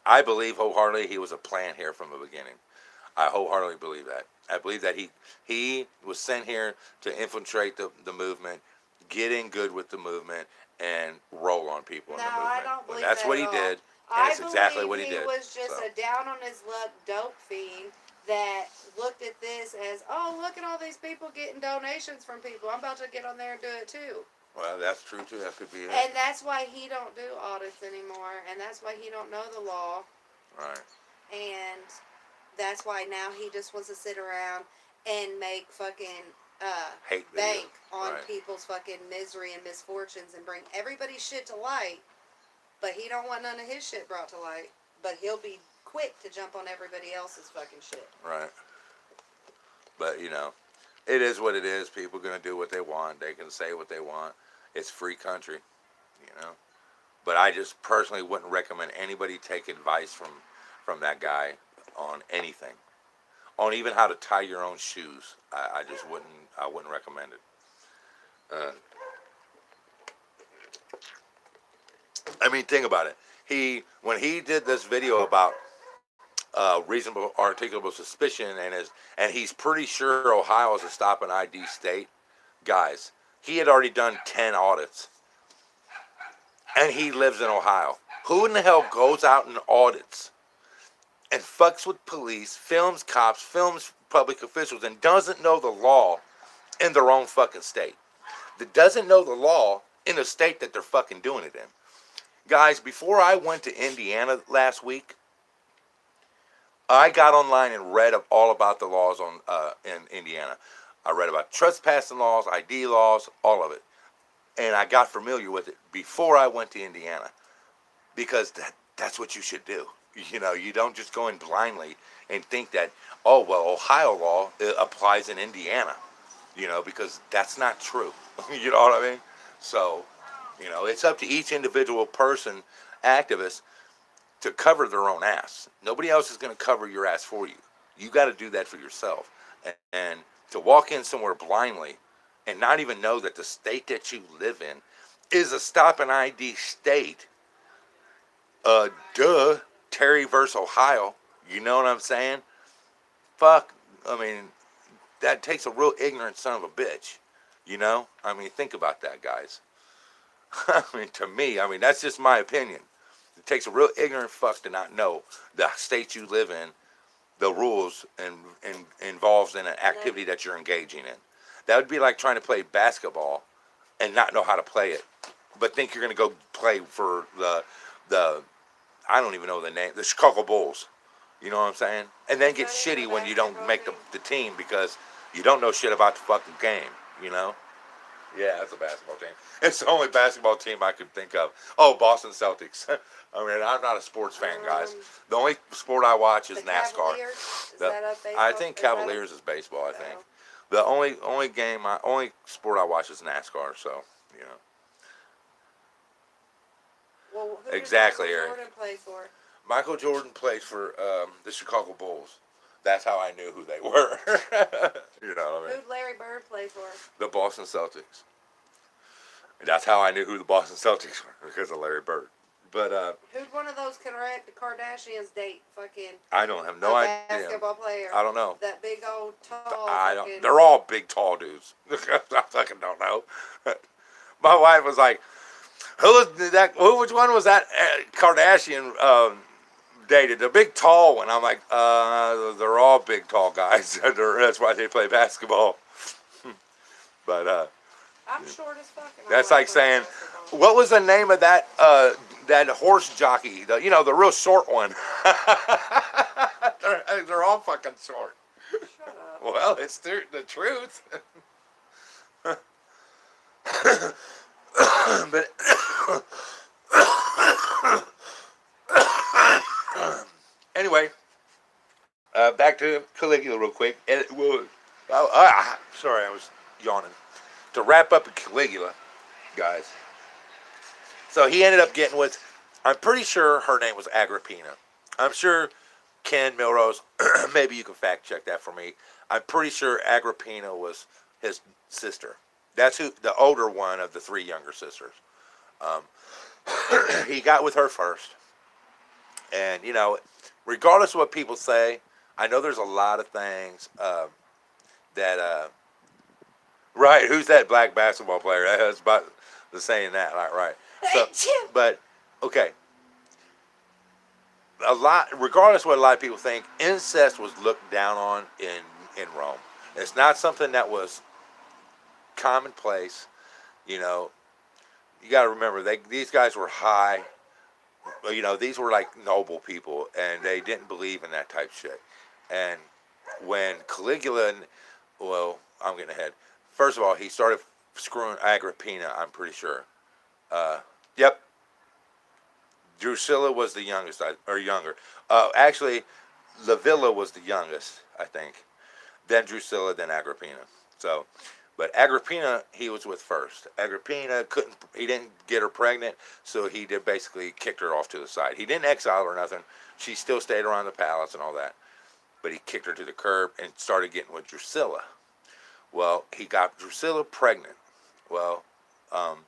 I believe wholeheartedly he was a plan here from the beginning. I wholeheartedly believe that. I believe that he was sent here to infiltrate the movement, get in good with the movement, and roll on people in the movement. I don't believe that's that what he at all. did. I that's exactly what he believe did. He was just a down on his luck dope fiend that looked at this as, oh, look at all these people getting donations from people. I'm about to get on there and do it too. Well, that's true too. That could be it. And that's why he don't do audits anymore, and that's why he don't know the law. Right. And that's why now he just wants to sit around and make fucking hate bank on right. people's fucking misery and misfortunes and bring everybody's shit to light. But he don't want none of his shit brought to light. But he'll be quick to jump on everybody else's fucking shit. Right. But, you know, it is what it is. People are going to do what they want. They can say what they want. It's free country, you know. But I just personally wouldn't recommend anybody take advice from that guy on anything. On even how to tie your own shoes. I just wouldn't recommend it. I mean, think about it. When he did this video about reasonable articulable suspicion and he's pretty sure Ohio is a stop and ID state, guys, he had already done 10 audits. And he lives in Ohio. Who in the hell goes out and audits and fucks with police, films cops, films public officials, and doesn't know the law in their own fucking state? That doesn't know the law in the state that they're fucking doing it in. Guys, before I went to Indiana last week, I got online and read all about the laws in Indiana. I read about trespassing laws, ID laws, all of it. And I got familiar with it before I went to Indiana. Because that's what you should do. You know, you don't just go in blindly and think that, oh, well, Ohio law applies in Indiana. You know, because that's not true. You know what I mean? So, you know, it's up to each individual person, activist, to cover their own ass. Nobody else is going to cover your ass for you. You got to do that for yourself. And to walk in somewhere blindly and not even know that the state that you live in is a stop and ID state. Terry versus Ohio. You know what I'm saying? Fuck. I mean, that takes a real ignorant son of a bitch. You know? I mean, think about that, guys. I mean, to me, that's just my opinion. It takes a real ignorant fuck to not know the state you live in, the rules and involves in an activity that you're engaging in. That would be like trying to play basketball and not know how to play it, but think you're going to go play for the I don't even know the name, the Chicago Bulls. You know what I'm saying? And then get Is that in shitty the when you don't basketball make team? the team because you don't know shit about the fucking game, you know? Yeah, it's a basketball team. It's the only basketball team I could think of. Oh, Boston Celtics. I mean, I'm not a sports fan, guys. The only sport I watch is The NASCAR. Cavaliers? Is The, that a baseball? I think Cavaliers is baseball. I think the only sport I watch is NASCAR. So you know Well, who exactly, did Michael Eric. Jordan play for? Michael Jordan plays for the Chicago Bulls. That's how I knew who they were. You know what I mean? Who'd Larry Bird play for? The Boston Celtics. That's how I knew who the Boston Celtics were because of Larry Bird. But Who'd one of those Kardashians date? Fucking I don't have no idea. basketball player. I don't know. That big old tall. I fucking... don't. They're all big, tall dudes. I fucking don't know. My wife was like, "Who was that? Which one was that Kardashian dated? The big, tall one." I'm like, they're all big, tall guys. That's why they play basketball." But I'm short as fuck. And that's I like saying, basketball. what was the name of that that horse jockey? The real short one. They're all fucking short. Shut up. Well, it's the truth. But anyway, back to Caligula real quick. Sorry, I was yawning. To wrap up Caligula, guys. So he ended up getting with, I'm pretty sure her name was Agrippina. I'm sure Ken Milrose, maybe you can fact check that for me. I'm pretty sure Agrippina was his sister. That's who, the older one of the three younger sisters. He got with her first. And, regardless of what people say, I know there's a lot of things that, right, who's that black basketball player? I was about to saying that, right. So, but, okay. Regardless of what a lot of people think, incest was looked down on in Rome. It's not something that was commonplace. You got to remember, these guys were high. These were like noble people, and they didn't believe in that type of shit. And when Caligula, I'm getting ahead. First of all, he started screwing Agrippina, I'm pretty sure. Yep. Drusilla was the youngest, or younger. Actually, Livilla was the youngest, I think. Then Drusilla, then Agrippina. So, but Agrippina, he was with first. Agrippina he didn't get her pregnant, so he basically kicked her off to the side. He didn't exile her or nothing. She still stayed around the palace and all that. But he kicked her to the curb and started getting with Drusilla. Well, he got Drusilla pregnant. Well, I'm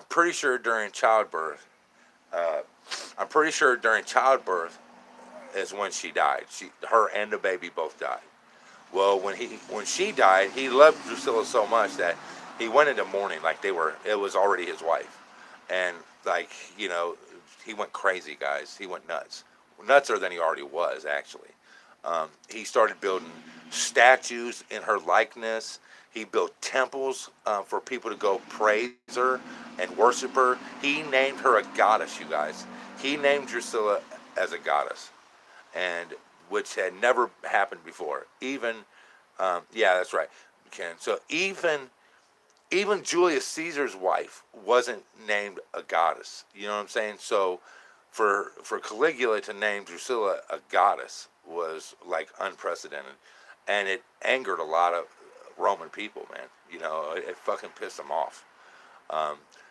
pretty sure during childbirth, is when she died. Her and the baby both died. Well, when she died, he loved Drusilla so much that he went into mourning like it was already his wife. And he went crazy, guys. He went nuts. Nutser than he already was, actually. He started building statues in her likeness. He built temples for people to go praise her and worship her. He named her a goddess, you guys. He named Drusilla as a goddess, and which had never happened before. Even, yeah, that's right, Ken. So even Julius Caesar's wife wasn't named a goddess. You know what I'm saying? So for Caligula to name Drusilla a goddess was like unprecedented, and it angered a lot of Roman people, man. It fucking pissed them off.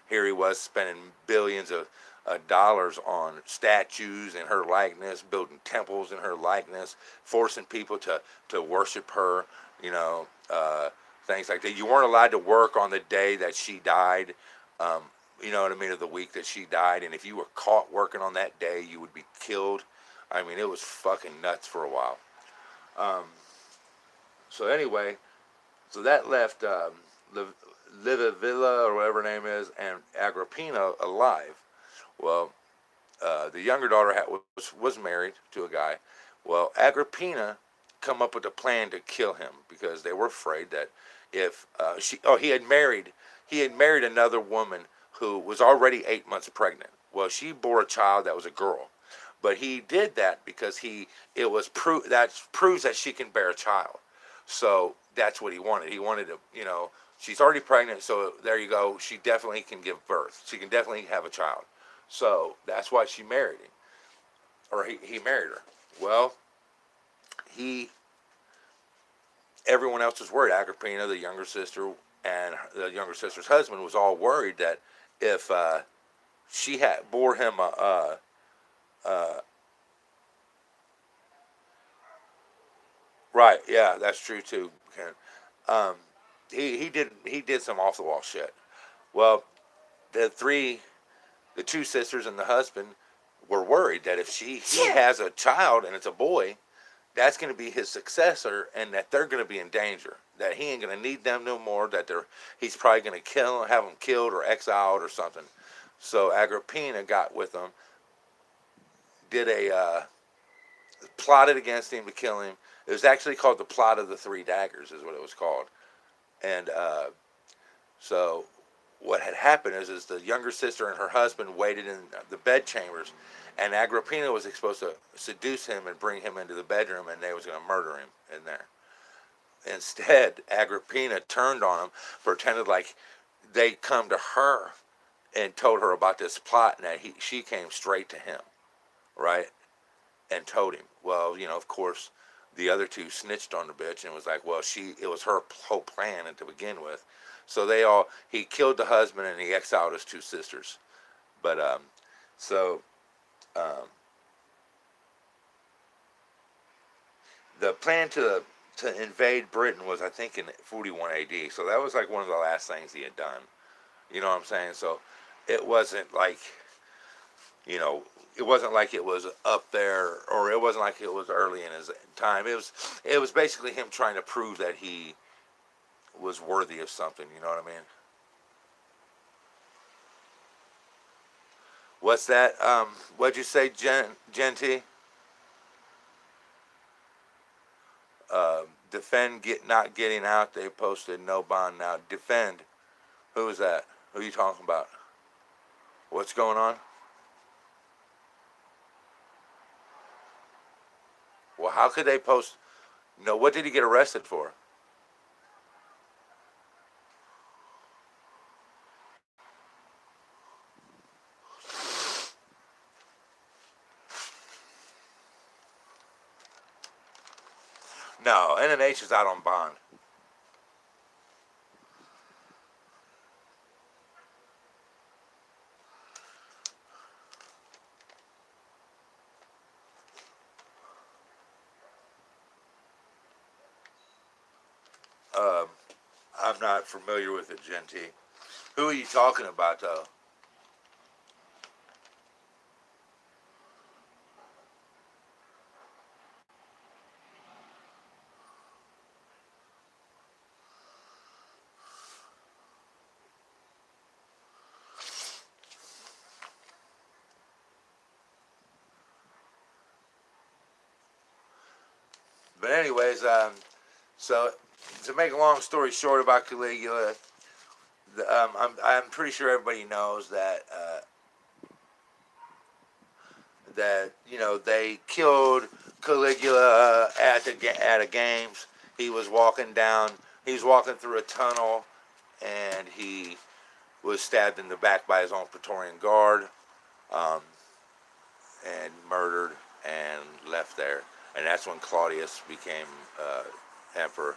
Here he was spending billions of dollars on statues in her likeness, building temples in her likeness, forcing people to worship her, things like that. You weren't allowed to work on the day that she died, you know what I mean, of the week that she died, and if you were caught working on that day, you would be killed. I mean, it was fucking nuts for a while. So anyway, so that left Livilla, or whatever her name is, and Agrippina alive. Well, the younger daughter was married to a guy. Well, Agrippina come up with a plan to kill him because they were afraid that if he had married another woman who was already 8 months pregnant. Well, she bore a child that was a girl. But he did that because that proves that she can bear a child. So that's what he wanted. He wanted to, she's already pregnant, so there you go. She definitely can give birth. She can definitely have a child. So that's why she married him, or he married her. Well, he everyone else was worried. Agrippina, the younger sister, and the younger sister's husband was all worried that if she had bore him a right, yeah, that's true too, Ken. Um, he did some off the wall shit. Well, the three, the two sisters and the husband were worried that if he has a child and it's a boy, that's going to be his successor, and that they're going to be in danger. That he ain't going to need them no more. That he's probably going to have them killed or exiled or something. So Agrippina got with them, did plotted against him to kill him. It was actually called the Plot of the Three Daggers, is what it was called. And so what had happened is the younger sister and her husband waited in the bedchambers, and Agrippina was supposed to seduce him and bring him into the bedroom, and they was going to murder him in there. Instead, Agrippina turned on him, pretended like they'd come to her and told her about this plot, and that she came straight to him, right, and told him. Well, of course, the other two snitched on the bitch and was like, well, it was her whole plan to begin with. So he killed the husband and he exiled his two sisters. But so the plan to invade Britain was, I think, in 41 AD. So that was like one of the last things he had done. You know what I'm saying? So it wasn't like, it wasn't like it was up there, or it wasn't like it was early in his time. It was basically him trying to prove that he was worthy of something. You know what I mean? What's that? What'd you say, Genty? Defend not getting out. They posted no bond now. Defend. Who is that? Who are you talking about? What's going on? Well, how could they post? No, what did he get arrested for? No, NNH is out on bond. Um, I'm not familiar with it, Genty. Who are you talking about, though? But anyways, so to make a long story short about Caligula, I'm pretty sure everybody knows that they killed Caligula at a games. He was walking down. He was walking through a tunnel, and he was stabbed in the back by his own Praetorian guard, um, and murdered and left there. And that's when Claudius became emperor.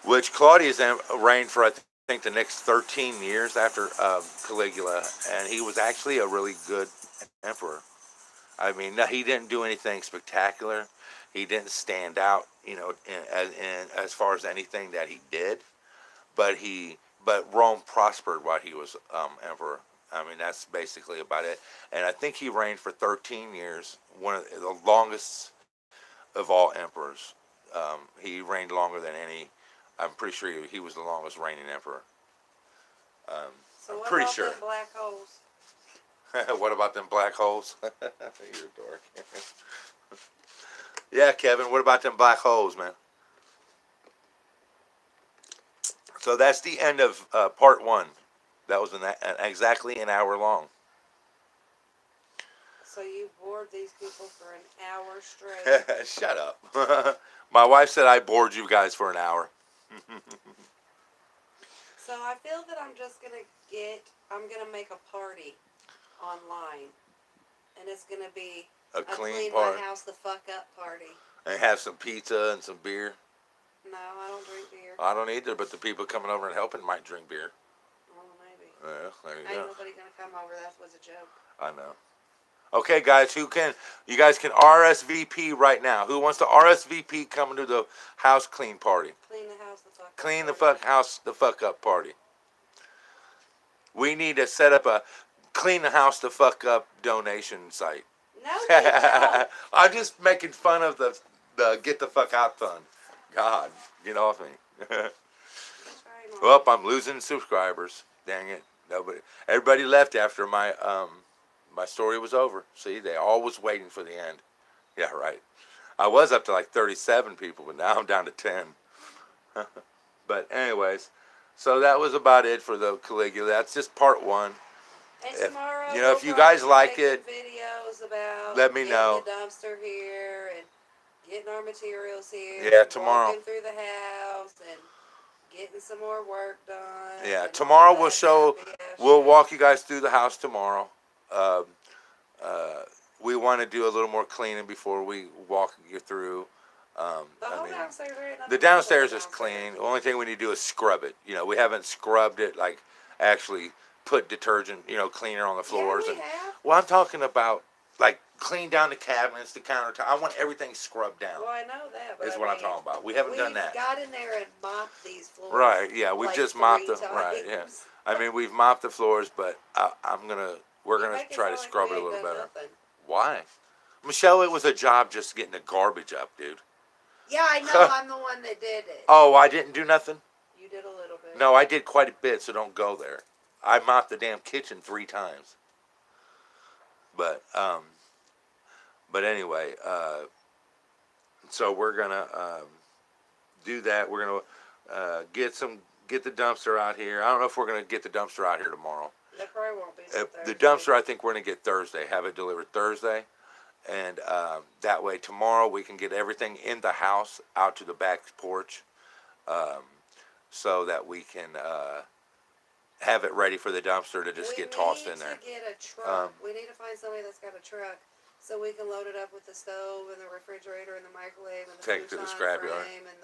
Which Claudius reigned for, I think, the next 13 years after Caligula, and he was actually a really good emperor. I mean, no, he didn't do anything spectacular. He didn't stand out, as far as anything that he did. But Rome prospered while he was emperor. I mean, that's basically about it. And I think he reigned for 13 years, one of the longest of all emperors. He reigned longer than any. I'm pretty sure he was the longest reigning emperor. So I'm what pretty about sure. them black holes? What about them black holes? You're a dork. Yeah, Kevin, what about them black holes, man? So that's the end of part one. That was exactly an hour long. So you bored these people for an hour straight. Shut up. My wife said I bored you guys for an hour. So I feel that I'm gonna make a party online. And it's gonna be A a clean clean my party. house the fuck up party. And have some pizza and some beer. No, I don't drink beer. I don't either, but the people coming over and helping might drink beer. Well, maybe. Yeah, there you Ain't go. nobody gonna come over. That was a joke. I know. Okay, guys, you guys can RSVP right now. Who wants to RSVP coming to the house clean party? Clean the house the fuck up. Clean the party. fuck house the fuck up party. We need to set up a clean the house the fuck up donation site. No, you don't. I'm just making fun of the get the fuck out fund. God, get off me. That's right, Mom. Well, I'm losing subscribers. Dang it. Everybody left after my story was over. See, they all was waiting for the end. Yeah, right. I was up to like 37 people, but now I'm down to 10. But anyways, so that was about it for the Caligula. That's just part one. And If- tomorrow, you know, if we'll you guys probably like make it, videos about let me getting know. the dumpster here and getting our materials here. Yeah, and tomorrow. Walking through the house and getting some more work done. Yeah, and tomorrow all we'll that show. happy ass We'll shit. walk you guys through the house tomorrow. Um, we want to do a little more cleaning before we walk you through. The whole downstairs, there ain't nothing The wrong with downstairs the is downstairs. clean. The only thing we need to do is scrub it. You know, we haven't scrubbed it, like actually put detergent, cleaner on the floors. Yeah, And we have. well, I'm talking about like clean down the cabinets, the countertop. I want everything scrubbed down. Well, I know that, but Is I what I'm mean, talking about. We haven't done we've that. got in there and mopped these floors. Right, yeah, we've like just mopped 3 them. Right, yeah. times. I mean, we've mopped the floors, but we're You gonna make it try to sound like scrub we it a ain't little done better. nothing. Why, Michelle? It was a job just getting the garbage up, dude. Yeah, I know. I'm the one that did it. Oh, I didn't do nothing. You did a little bit. No, I did quite a bit, so don't go there. I mopped the damn kitchen 3 times. But anyway, so we're gonna do that. We're gonna get the dumpster out here. I don't know if we're gonna get the dumpster out here tomorrow. That probably won't be till The Thursday. dumpster, I think we're gonna get Thursday. Have it delivered Thursday, and that way tomorrow we can get everything in the house out to the back porch, so that we can have it ready for the dumpster to just get tossed in there. We need to get a truck. We need to find somebody that's got a truck so we can load it up with the stove and the refrigerator and the microwave and the Take it to the futon scrapyard. frame and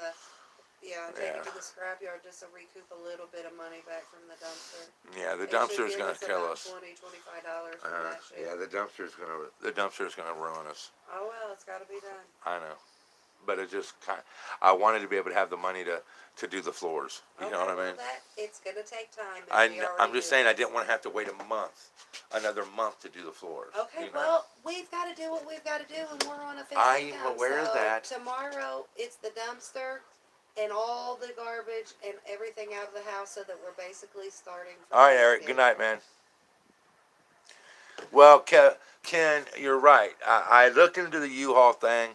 take it to the scrapyard just to recoup a little bit of money back from the dumpster. Yeah, the It should dumpster's give gonna us kill about us. $20-$25 from that shit. Yeah, the dumpster's gonna ruin us. Oh well, it's got to be done. I know, but it just I wanted to be able to have the money to do the floors. You know what I mean? It's gonna take time. And I'm just saying I didn't want to have to wait another month to do the floors. Okay, you know? well, we've got to do what we've got to do, and we're on a fixed I'm income. aware of So that. Tomorrow, it's the dumpster and all the garbage and everything out of the house, so that we're basically starting. From All right, Eric. Good night, man. Well, Ken, you're right. I looked into the U-Haul thing.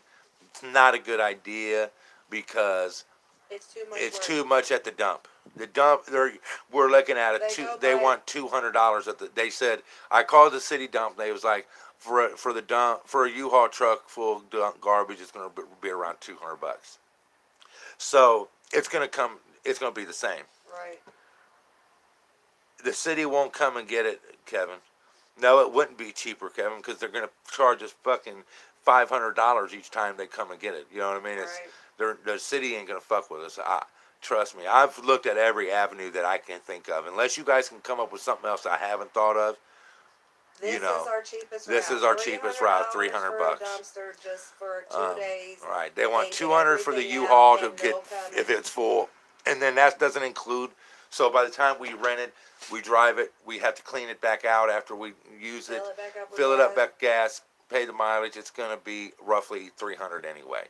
It's not a good idea because It's too much. it's work. to much at the dump. The dump, we're looking at it. They want $200 at the. They said I called the city dump. They was like for the dump for a U-Haul truck full of garbage, it's gonna be around $200. So it's gonna come. It's gonna be the same. Right. The city won't come and get it, Kevin. No, it wouldn't be cheaper, Kevin, because they're gonna charge us fucking $500 each time they come and get it. You know what I mean? The city ain't gonna fuck with us. Trust me. I've looked at every avenue that I can think of. Unless you guys can come up with something else I haven't thought of. This is our cheapest route. This is our cheapest route, $300. For a dumpster just for 2 days. Right. They want and $200 get for the everything U-Haul out, to and get they'll come if in. it's full, and then that doesn't include. So by the time we rent it, we drive it, we have to clean it back out after we use it, fill it up back gas, pay the mileage. It's gonna be roughly $300 anyway.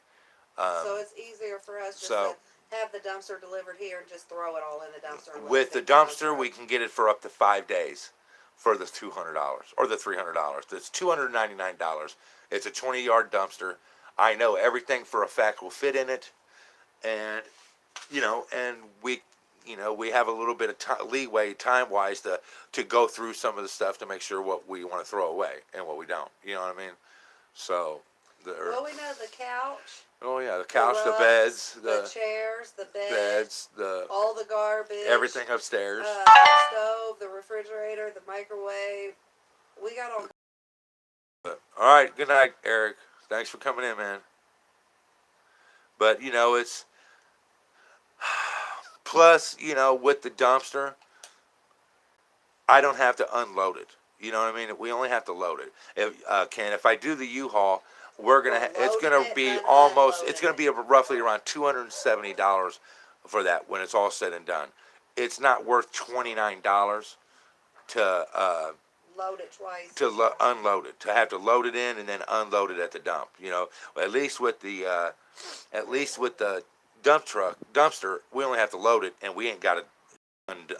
So it's easier for us just to have the dumpster delivered here and just throw it all in the dumpster. and let With it the take down dumpster, truck. we can get it for up to 5 days for the $200 or the $300. That's $299. It's a 20-yard dumpster. I know everything for a fact will fit in it, and and you know, we have a little bit of leeway time-wise to go through some of the stuff to make sure what we want to throw away and what we don't. You know what I mean? So, Well, we know the couch, oh yeah, the couch, the rugs, beds, the chairs, the beds, all the garbage, everything upstairs. the stove, the refrigerator, the microwave. We got all. All right, good night, Eric. Thanks for coming in, man. But, you know, it's plus, you know, with the dumpster, I don't have to unload it. You know what I mean? We only have to load it. If I do the U-Haul, it's gonna be almost, it's gonna be roughly around $270 for that when it's all said and done. It's not worth $29 to Load it twice. unload it, to have to load it in and then unload it at the dump. You know, at least with the dumpster, we only have to load it and we ain't got to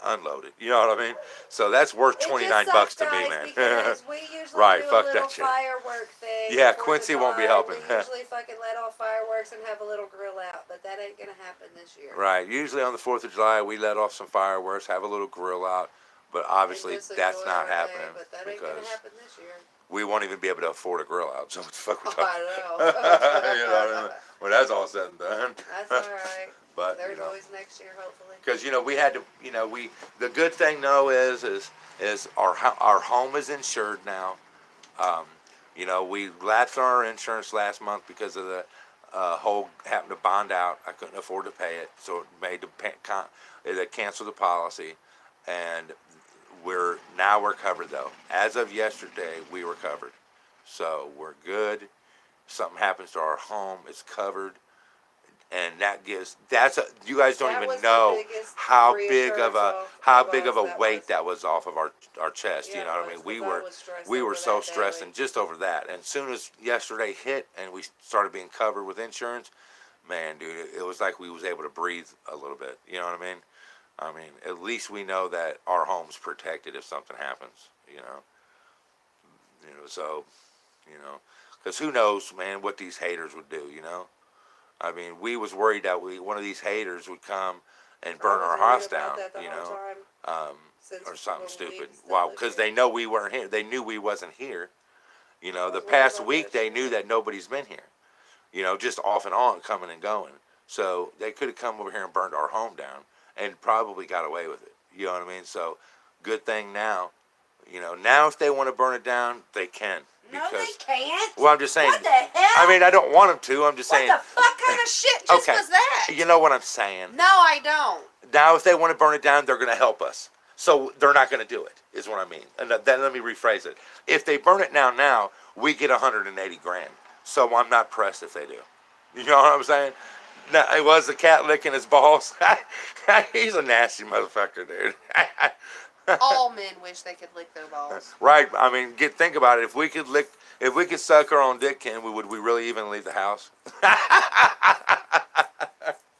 unload it. You know what I mean? So that's worth $29 to me, man. Because we usually Right, do fuck a little that shit. firework thing. Yeah, 4th of Quincy won't be July. helping. We usually fucking let off fireworks and have a little grill out, but that ain't gonna happen this year. Right. Usually on the 4th of July, we let off some fireworks, have a little grill out, but obviously that's not happening But that ain't gonna because happen this year. we won't even be able to afford a grill out. So what the fuck we talking? I know. You know what I mean? When that's all said and done. That's all right. But There's you know, always next year, hopefully. because you know we had to, you know, the good thing though is our home is insured now. You know, we lapsed on our insurance last month because of the whole happened to bond out. I couldn't afford to pay it, so it made they canceled the policy, and we're covered though. As of yesterday, we were covered, so we're good. Something happens to our home, it's covered. And you guys don't even know how big of a weight that was off of our chest. Yeah, you know what I mean? We were so stressed, and just over that. And as soon as yesterday hit and we started being covered with insurance, man, dude, it was like we was able to breathe a little bit. You know what I mean? I mean, at least we know that our home's protected if something happens. You know, so, you know, because who knows, man, what these haters would do. You know. I mean, we was worried that one of these haters would come and burn our house down, you know, or something stupid. Wow, because they know we weren't here. They knew we wasn't here. You know, the past week they knew that nobody's been here. You know, just off and on, coming and going. So they could have come over here and burned our home down and probably got away with it. You know what I mean? So good thing now. You know, now if they want to burn it down, they can. No, they can't. Well, I'm just saying. What the hell? I mean, I don't want them to. I'm just saying. What the fuck kind of shit just was that? You know what I'm saying? No, I don't. Now, if they want to burn it down, they're going to help us. So they're not going to do it, is what I mean. And then let me rephrase it. If they burn it now, we get 180 grand. So I'm not pressed if they do. You know what I'm saying? Now, it was the cat licking his balls. He's a nasty motherfucker, dude. All men wish they could lick their balls. Right. I mean, think about it. If we could suck our own dick, would we really even leave the house? That's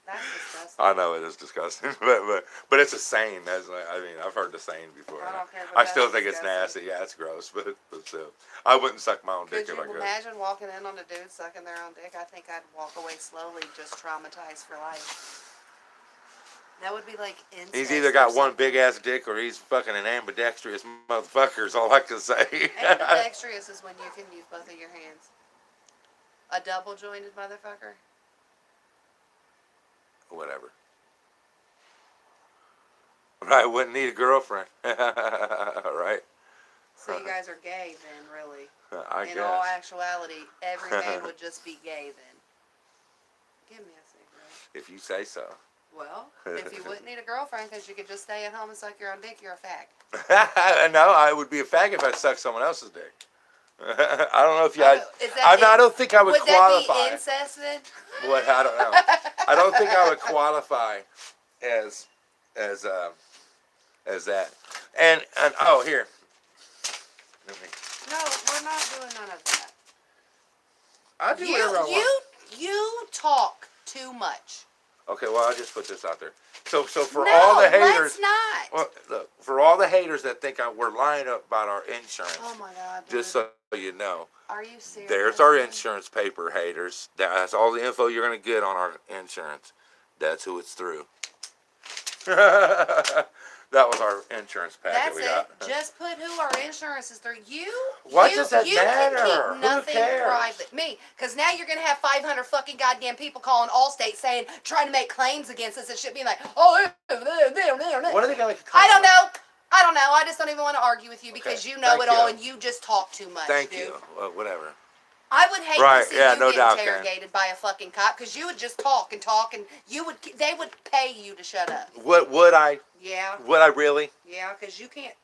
disgusting. I know it is disgusting, but it's a saying. I mean, I've heard the saying before. I don't care, I still that's think disgusting. it's nasty. Yeah, it's gross, but still, I wouldn't suck my own dick Could if I you could. imagine walking in on a dude sucking their own dick? I think I'd walk away slowly, just traumatized for life. That would be like incest. He's either got one big ass dick or he's fucking an ambidextrous motherfucker. Is all I can say. Ambidextrous is when you can use both of your hands. A double jointed motherfucker. Whatever. Right, wouldn't need a girlfriend. Right. So you guys are gay then, really? I In guess. all actuality, every man would just be gay then. Give me a cigarette. If you say so. Well, if you wouldn't need a girlfriend because you could just stay at home and suck your own dick, you're a fag. No, I would be a fag if I sucked someone else's dick. I don't know if you. I don't think I would qualify. Would that be incest then? What? I don't know. I don't think I would qualify as that. And oh, here. No, we're not doing none of that. I do whatever I want. You talk too much. Okay, well, I'll just put this out there. So for No, all the haters, let's not. well, look, for all the haters that think we're lying about our insurance, Oh my God, dude. just so you know, Are you serious? there's our insurance paper, haters. That's all the info you're gonna get on our insurance. That's who it's through. That was our insurance packet That's we it. got. Just put who our insurance is through. What does that You matter? can Who keep nothing cares? private. Me, because now you're gonna have 500 fucking goddamn people calling Allstate saying, trying to make claims against us and shit, being like, oh, What are they going to I don't know. I don't know. I just don't even want to argue with you because Okay, you know thank it all you. and you just talk too much, Thank dude. you. Well, whatever. I would hate Right, to see yeah, you no get doubt, Ken. interrogated by a fucking cop because you would just talk and they would pay you to shut up. What would I? Yeah. Would I really? Yeah, because you can't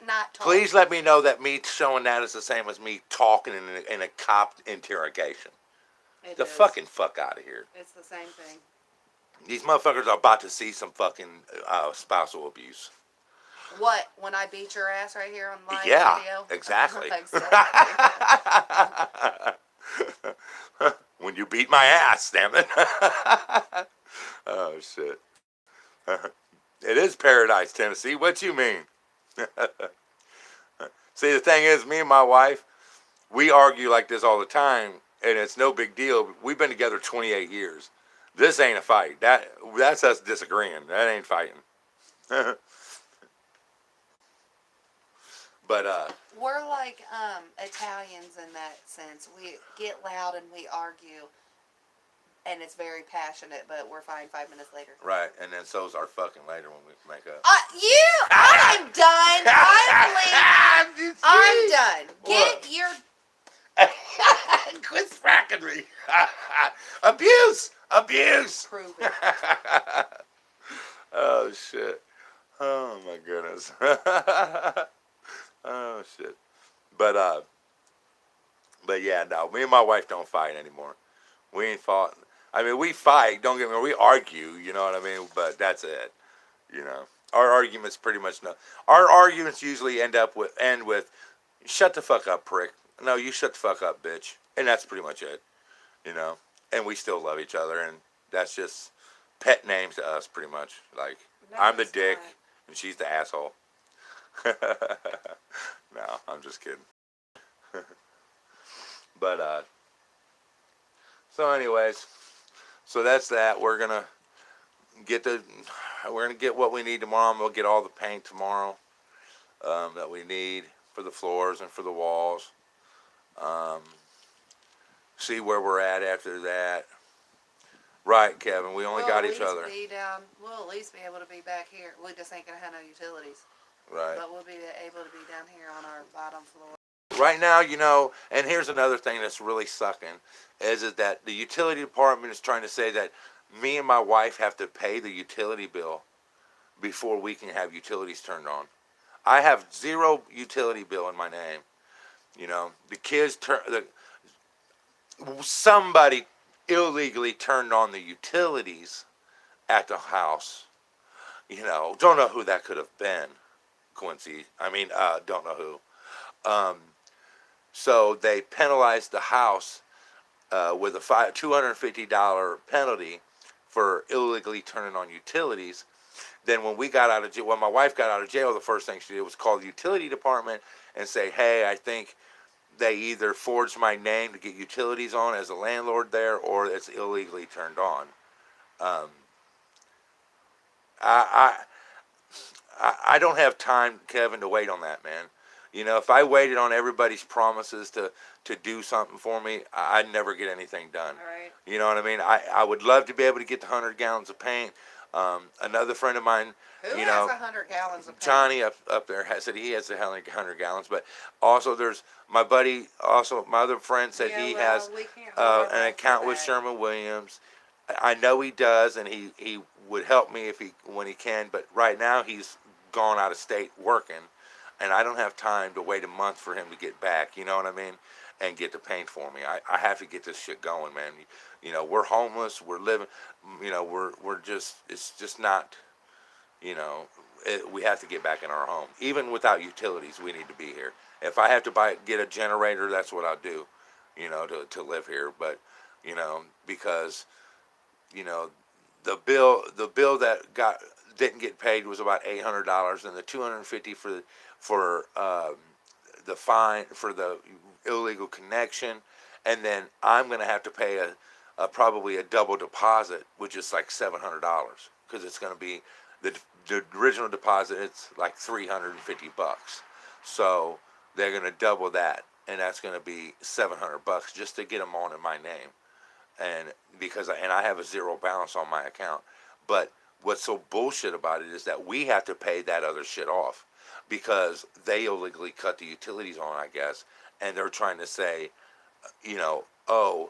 not talk. Please let me know that me showing that is the same as me talking in a cop interrogation. It The is. fucking fuck out of here. It's the same thing. These motherfuckers are about to see some fucking spousal abuse. What? When I beat your ass right here on live Yeah, video? exactly. Exactly. When you beat my ass, damn it. Oh, shit. It is Paradise, Tennessee. What you mean? See, the thing is, me and my wife, we argue like this all the time, and it's no big deal. We've been together 28 years. This ain't a fight. That's us disagreeing. That ain't fighting. But We're like Italians in that sense. We get loud and we argue, and it's very passionate, but we're fine 5 minutes later. right, and then so's our fucking later when we make up. I'm done. I'm done. What? Get your Quit smacking me. Abuse. prove it. Oh, shit. Oh, my goodness. Oh, shit. But yeah, no, me and my wife don't fight anymore. We ain't fought. I mean, we fight, don't get me wrong, we argue, you know what I mean? But that's it, you know. Our arguments pretty much no. Our arguments usually end with, shut the fuck up, prick. No, you shut the fuck up, bitch. And that's pretty much it, you know. And we still love each other, and that's just pet names to us, pretty much. Like, No, I'm the it's dick, not. and she's the asshole. No, I'm just kidding. But so anyways, so that's that. We're gonna get what we need tomorrow. I'm gonna get all the paint tomorrow that we need for the floors and for the walls. See where we're at after that. Right, Kevin. We only got each other. We'll at least be able to be back here. We just ain't gonna have no utilities. Right. But we'll be able to be down here on our bottom floor. Right now, you know, and here's another thing that's really sucking, is that the utility department is trying to say that me and my wife have to pay the utility bill before we can have utilities turned on. I have zero utility bill in my name. You know, the kids somebody illegally turned on the utilities at the house. You know, don't know who that could have been, Quincy. Don't know who. So they penalized the house with a $250 penalty for illegally turning on utilities. Then when my wife got out of jail, the first thing she did was call the utility department and say, hey, I think they either forged my name to get utilities on as a landlord there, or it's illegally turned on. I don't have time, Kevin, to wait on that, man. You know, if I waited on everybody's promises to do something for me, I'd never get anything done. Right. You know what I mean? I would love to be able to get the 100 gallons of paint. Another friend of mine, Who you has know, 100 gallons of paint? Johnny up there said he has 100 gallons. But also there's my buddy, also my other friend said he has we can't hold our an breath account for with that. Sherman-Williams. I know he does, and he would help me when he can. But right now he's gone out of state working, and I don't have time to wait a month for him to get back. You know what I mean? And get the paint for me. I have to get this shit going, man. You know, we're homeless. We're living. You know, we're just. It's just not. You know, we have to get back in our home. Even without utilities, we need to be here. If I have to get a generator, that's what I'll do. You know, to live here. But you know, because you know, the bill that didn't get paid was about $800, and the $250 for the fine for the illegal connection, and then I'm gonna have to pay probably a double deposit, which is like $700, because it's going to be the original deposit. It's like $350, so they're going to double that, and that's going to be $700 just to get them on in my name, and I have a zero balance on my account. But what's so bullshit about it is that we have to pay that other shit off because they illegally cut the utilities on, I guess, and they're trying to say, oh,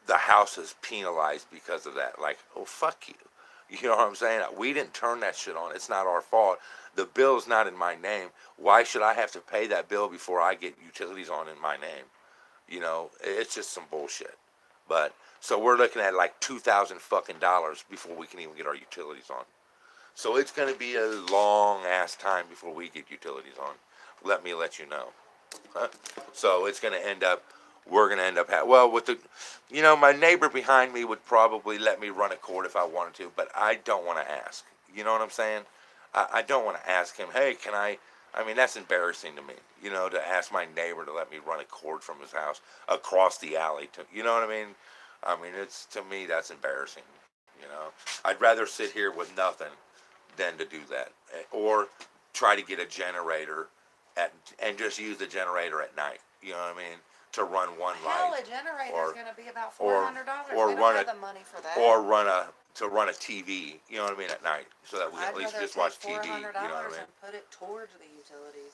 the house is penalized because of that. Like, oh, fuck you. You know what I'm saying? We didn't turn that shit on. It's not our fault. The bill's not in my name. Why should I have to pay that bill before I get utilities on in my name? It's just some bullshit. But so we're looking at like $2,000 before we can even get our utilities on. So it's going to be a long ass time before we get utilities on. Let you know. So it's going to end up, we're going to end up, my neighbor behind me would probably let me run a cord if I wanted to, but I don't want to ask. You know what I'm saying? I don't want to ask him, hey, can I mean, that's embarrassing to me, to ask my neighbor to let me run a cord from his house across the alley. You know what I mean? I mean, to me, that's embarrassing. I'd rather sit here with nothing than to do that. Or try to get a generator and just use the generator at night. You know what I mean? To run one Hell, light. a generator's Or going to be about or $400. or We don't run have a the money for that. or run a TV. You know what I mean? At night, so that we can I'd at least rather just take watch TV. $400 You know what I mean? and put it towards the utilities.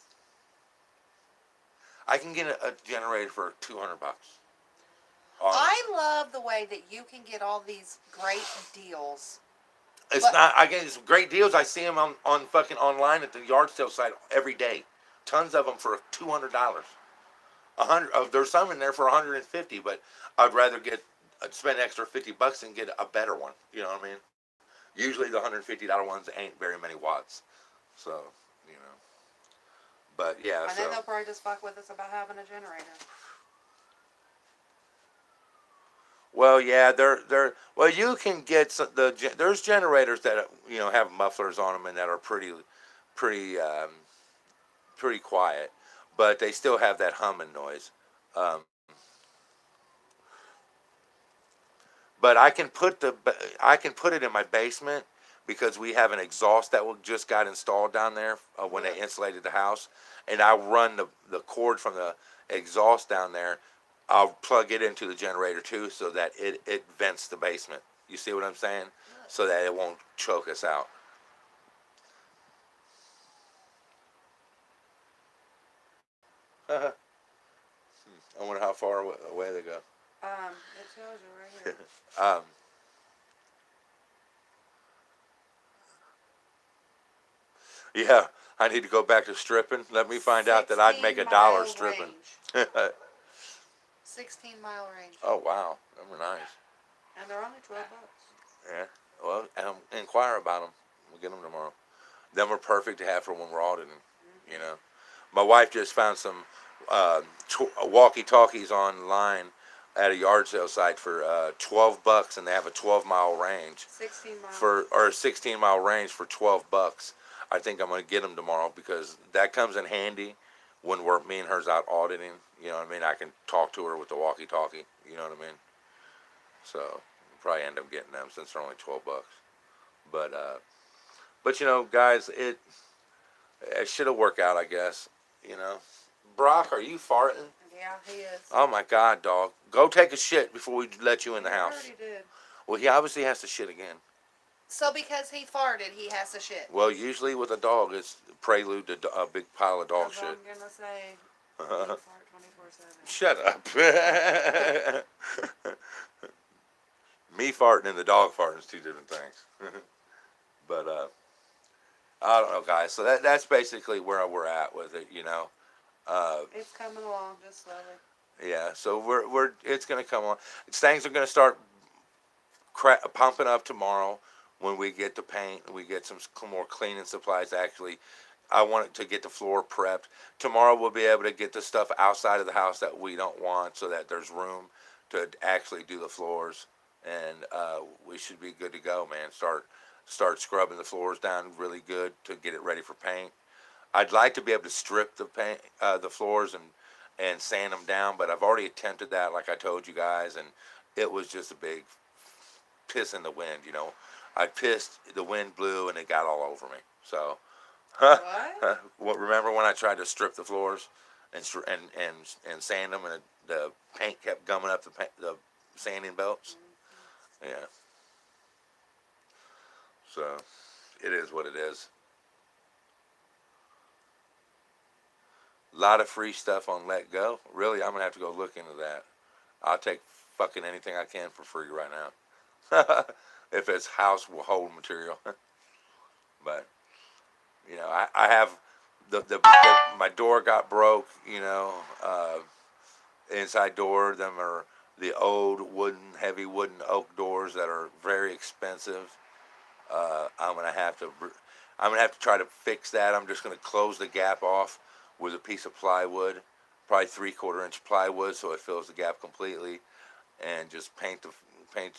I can get a generator for $200. I love the way that you can get all these great deals. It's not. I get some great deals. I see them on fucking online at the yard sale site every day. Tons of them for $200. There's some in there for 150, but I'd rather spend an extra $50 and get a better one. You know what I mean? Usually the $150 ones ain't very many watts. So, you know. But yeah. And then they'll probably just fuck with us about having a generator. Well, yeah, well, you can get there's generators that have mufflers on them and that are pretty pretty quiet, but they still have that humming noise. Um, but I can put it in my basement because we have an exhaust that just got installed down there when they insulated the house, and I run the cord from the exhaust down there. I'll plug it into the generator too, so that it vents the basement. You see what I'm saying? So that it won't choke us out. I wonder how far away they go. It tells you right here. um, yeah, I need to go back to stripping. Let me find out that I'd make $1 stripping. 16-mile range. Oh wow, them are nice. And they're only $12. Yeah. Well, inquire about them. We'll get them tomorrow. Them are perfect to have for when we're auditing. My wife just found some walkie-talkies online at a yard sale site for $12, and they have a 12-mile range. 16 miles. Or a 16-mile range for $12. I think I'm gonna get them tomorrow because that comes in handy when me and her's out auditing. You know what I mean? I can talk to her with the walkie-talkie. You know what I mean? So we'll probably end up getting them since they're only $12. But guys, it should have worked out, I guess. Brock, are you farting? Yeah, he is. Oh my God, dog! Go take a shit before we let you in the house. He already did. Well, he obviously has to shit again. So because he farted, he has to shit. Well, usually with a dog, it's prelude to a big pile of dog shit. I'm gonna say, fart 24/7. Shut up. Me farting and the dog farting is two different things. But I don't know, guys. So that's basically where we're at with it. It's coming along just slowly. Yeah. So it's gonna come on. Things are gonna start pumping up tomorrow when we get the paint. We get some more cleaning supplies. Actually, I want to get the floor prepped. Tomorrow we'll be able to get the stuff outside of the house that we don't want, so that there's room to actually do the floors, and we should be good to go, man. Start scrubbing the floors down really good to get it ready for paint. I'd like to be able to strip the floors and sand them down, but I've already attempted that, like I told you guys, and it was just a big piss in the wind, I pissed, the wind blew, and it got all over me. So, What? remember when I tried to strip the floors and sand them, and the paint kept gumming up the sanding belts? Yeah. So, it is what it is. A lot of free stuff on Let Go. Really, I'm gonna have to go look into that. I'll take fucking anything I can for free right now. If it's household material. But I have my door got broke. Inside door. Them are the old heavy wooden oak doors that are very expensive. I'm gonna have to try to fix that. I'm just gonna close the gap off with a piece of plywood, probably 3/4 inch plywood, so it fills the gap completely, and just paint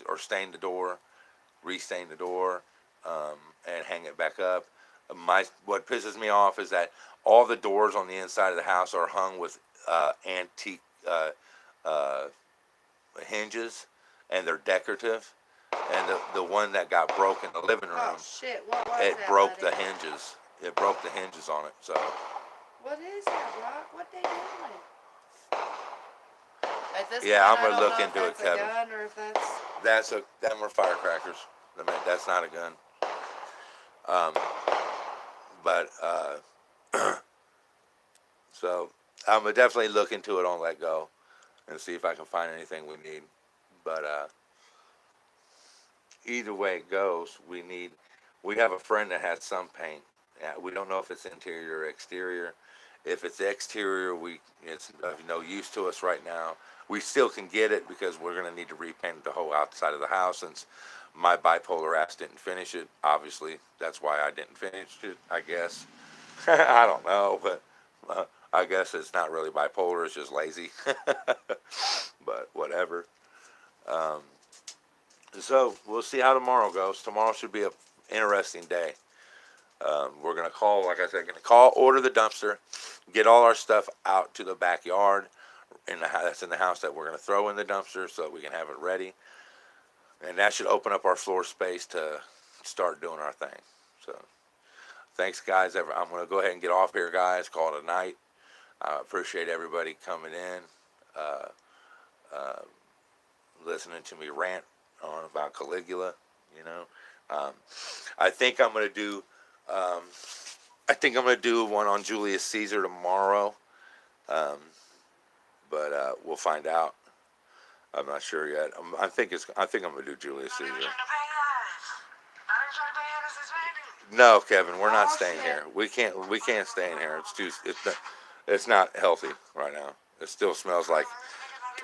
or stain the door, restain the door, and hang it back up. What pisses me off is that all the doors on the inside of the house are hung with antique uh, hinges, and they're decorative. And the one that got broke in the living room, Oh shit! What was it that, broke buddy? the hinges. It broke the hinges on it. So What is that, Rock? What they doing? At this yeah, point, I'm I gonna don't look know if into it, that's a Kevin. gun or if that's. Them are firecrackers. I mean, that's not a gun. Um, but so I'm gonna definitely look into it on Let Go and see if I can find anything we need. But either way it goes, we have a friend that has some paint. We don't know if it's interior or exterior. If it's exterior, it's of no use to us right now. We still can get it because we're going to need to repaint the whole outside of the house, since my bipolar ass didn't finish it. Obviously, that's why I didn't finish it, I guess. I don't know, but I guess it's not really bipolar, it's just lazy. But whatever. Um, so we'll see how tomorrow goes. Tomorrow should be an interesting day. We're gonna call, like I said, order the dumpster, get all our stuff out to the backyard that's in the house that we're gonna throw in the dumpster, so that we can have it ready, and that should open up our floor space to start doing our thing. So, thanks, guys. I'm gonna go ahead and get off here, guys. Call it a night. I appreciate everybody coming in, uh, uh, listening to me rant on about Caligula. You know, um, I think I'm gonna do. I think I'm gonna do one on Julius Caesar tomorrow, um, but we'll find out. I'm not sure yet. I think I'm gonna do Julius Caesar. No, Kevin, we're not staying here. We can't stay in here. It's not healthy right now. It still smells like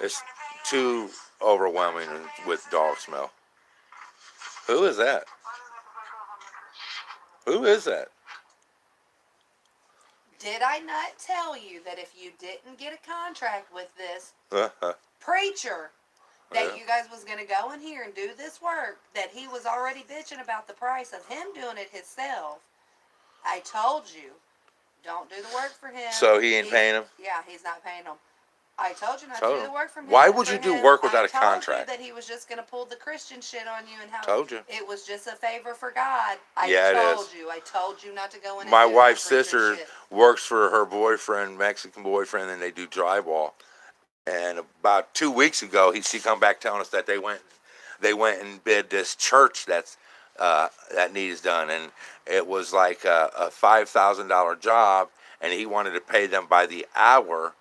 it's too overwhelming with dog smell. Who is that? Who is that? Did I not tell you that if you didn't get a contract with this Yeah. preacher, that you guys was gonna go in here and do this work, that he was already bitching about the price of him doing it himself? I told you, don't do the work for him. So he ain't paying him? Yeah, he's not paying him. I told you not Told to do him. the work from him. Why would you do work without a contract? I told you that he was just going to pull the Christian shit on you and how Told you. it was just a favor for God. Yeah, it is. I told you not to go in. My and do wife's that preacher sister shit. works for her boyfriend, Mexican boyfriend, and they do drywall. And about 2 weeks ago, she come back telling us that they went and bid this church that needs done, and it was like a $5,000 job, and he wanted to pay them by the hour,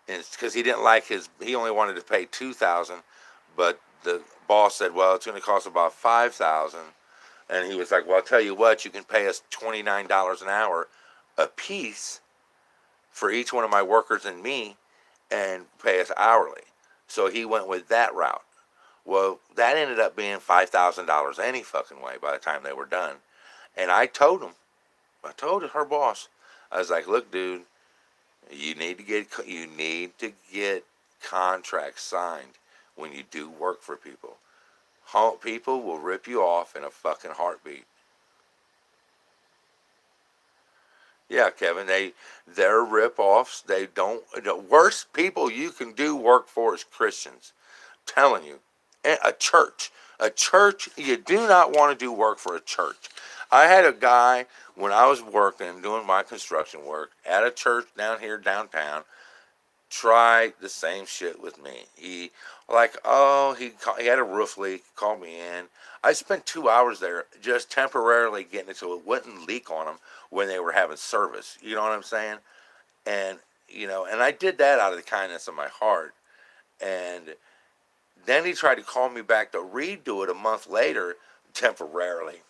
and because he didn't like he only wanted to pay $2,000, but the boss said, well, it's going to cost about $5,000, and he was like, well, I'll tell you what, you can pay us $29 an hour a piece for each one of my workers and me, and pay us hourly. So he went with that route. Well, that ended up being $5,000 any fucking way by the time they were done. And I told her boss, I was like, look, dude, you need to get contracts signed when you do work for people. People will rip you off in a fucking heartbeat. Yeah, Kevin, they're rip-offs. They don't. The worst people you can do work for is Christians. I'm telling you. A church. A church, you do not want to do work for a church. I had a guy when I was working, doing my construction work at a church down here downtown, try the same shit with me. He had a roof leak, called me in. I spent 2 hours there just temporarily getting it so it wouldn't leak on them when they were having service. You know what I'm saying? And, and I did that out of the kindness of my heart. And then he tried to call me back to redo it a month later temporarily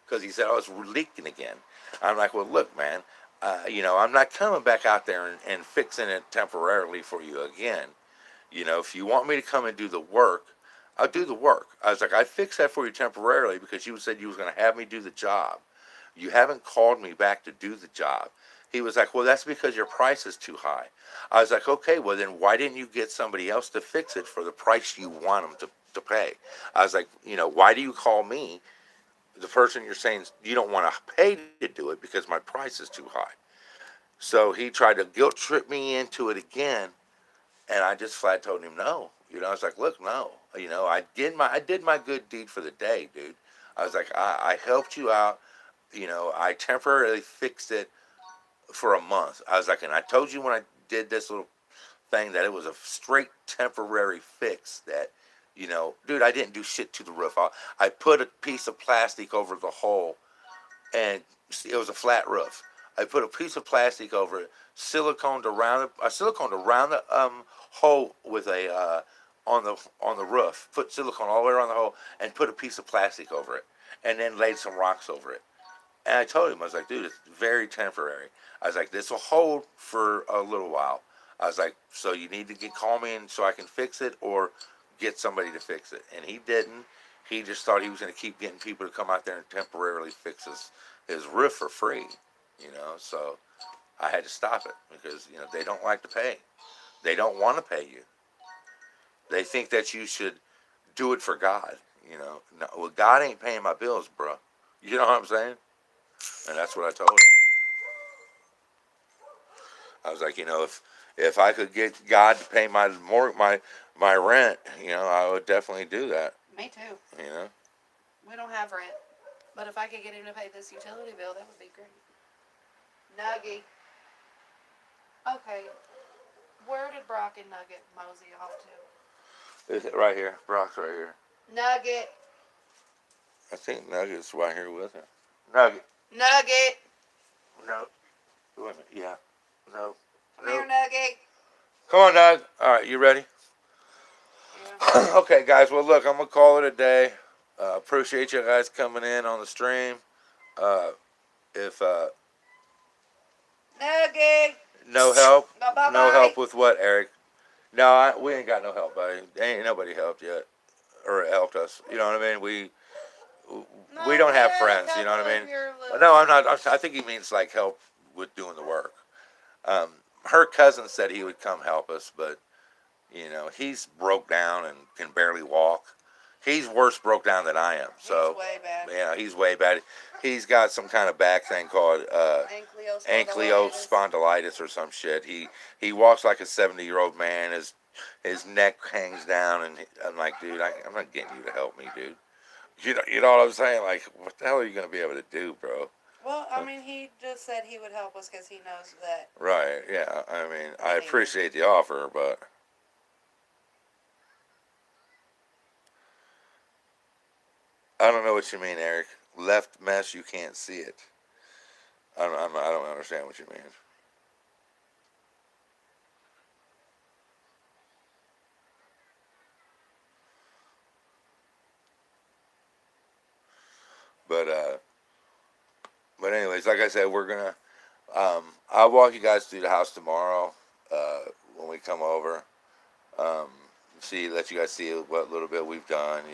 because he said I was leaking again. I'm like, well, look, man, I'm not coming back out there and fixing it temporarily for you again. If you want me to come and do the work, I'll do the work. I was like, I fixed that for you temporarily because you said you was going to have me do the job. You haven't called me back to do the job. He was like, well, that's because your price is too high. I was like, okay, well, then why didn't you get somebody else to fix it for the price you want them to pay? I was like, why do you call me, the person you're saying you don't want to pay to do it because my price is too high? So he tried to guilt trip me into it again, and I just flat told him no. I was like, look, no. I did my good deed for the day, dude. I was like, I helped you out. I temporarily fixed it for a month. I was like, and I told you when I did this little thing that it was a straight temporary fix that, dude, I didn't do shit to the roof. I put a piece of plastic over the hole, and it was a flat roof. I put a piece of plastic over it, siliconed around the hole with a on the roof. Put silicone all the way around the hole and put a piece of plastic over it, and then laid some rocks over it. And I told him, I was like, dude, it's very temporary. I was like, this will hold for a little while. I was like, so you need to call me in so I can fix it or get somebody to fix it. And he didn't. He just thought he was going to keep getting people to come out there and temporarily fix his roof for free, So I had to stop it because, they don't like to pay. They don't want to pay you. They think that you should do it for God, No, well, God ain't paying my bills, bro. You know what I'm saying? And that's what I told him. I was like, if I could get God to pay my rent, I would definitely do that. Me too. You know. We don't have rent. But if I could get him to pay this utility bill, that would be great. Nuggy. Okay. Where did Brock and Nugget mosey off to? Is it right here? Brock's right here. Nugget. I think Nugget's right here with him. Nugget. Nugget. No. Wait a minute. Yeah. No. Come here, Nugget. Come on, Nug. All right, you ready? Yeah. Okay, guys. Well, look, I'm gonna call it a day. Appreciate you guys coming in on the stream. If Nugget. no help, Bye-bye. no help with what, Eric? No, we ain't got no help, buddy. Ain't nobody helped yet, or helped us. You know what I mean? We don't have friends. You know what I mean? No, I'm not. I think he means like help with doing the work. Her cousin said he would come help us, but he's broke down and can barely walk. He's worse broke down than I am. So he's way bad. Yeah, he's way bad. He's got some kind of back thing called ankylospondylitis or some shit. He walks like a 70-year-old man. His neck hangs down, and I'm like, dude, I'm not getting you to help me, dude. You know what I'm saying? Like, what the hell are you gonna be able to do, bro? Well, I mean, he just said he would help us because he knows that. Right? Yeah. I mean, I appreciate the offer, but. I don't know what you mean, Eric. Left mesh, you can't see it. I don't understand what you mean. But anyways, like I said, we're gonna. I'll walk you guys through the house tomorrow when we come over. Let you guys see what little bit we've done,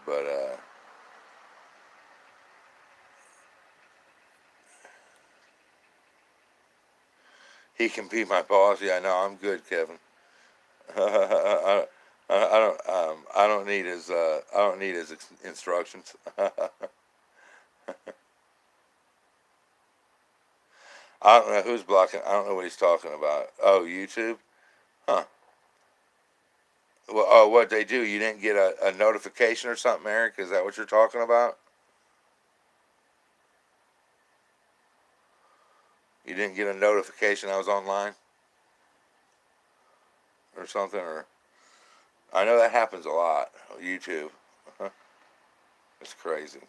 But he can be my boss. Yeah, no, I'm good, Kevin. I don't need his instructions. I don't know who's blocking. I don't know what he's talking about. Oh, YouTube. Huh. Well, oh, what they do? You didn't get a notification or something, Eric? Is that what you're talking about? You didn't get a notification I was online or something, or I know that happens a lot on YouTube. It's crazy.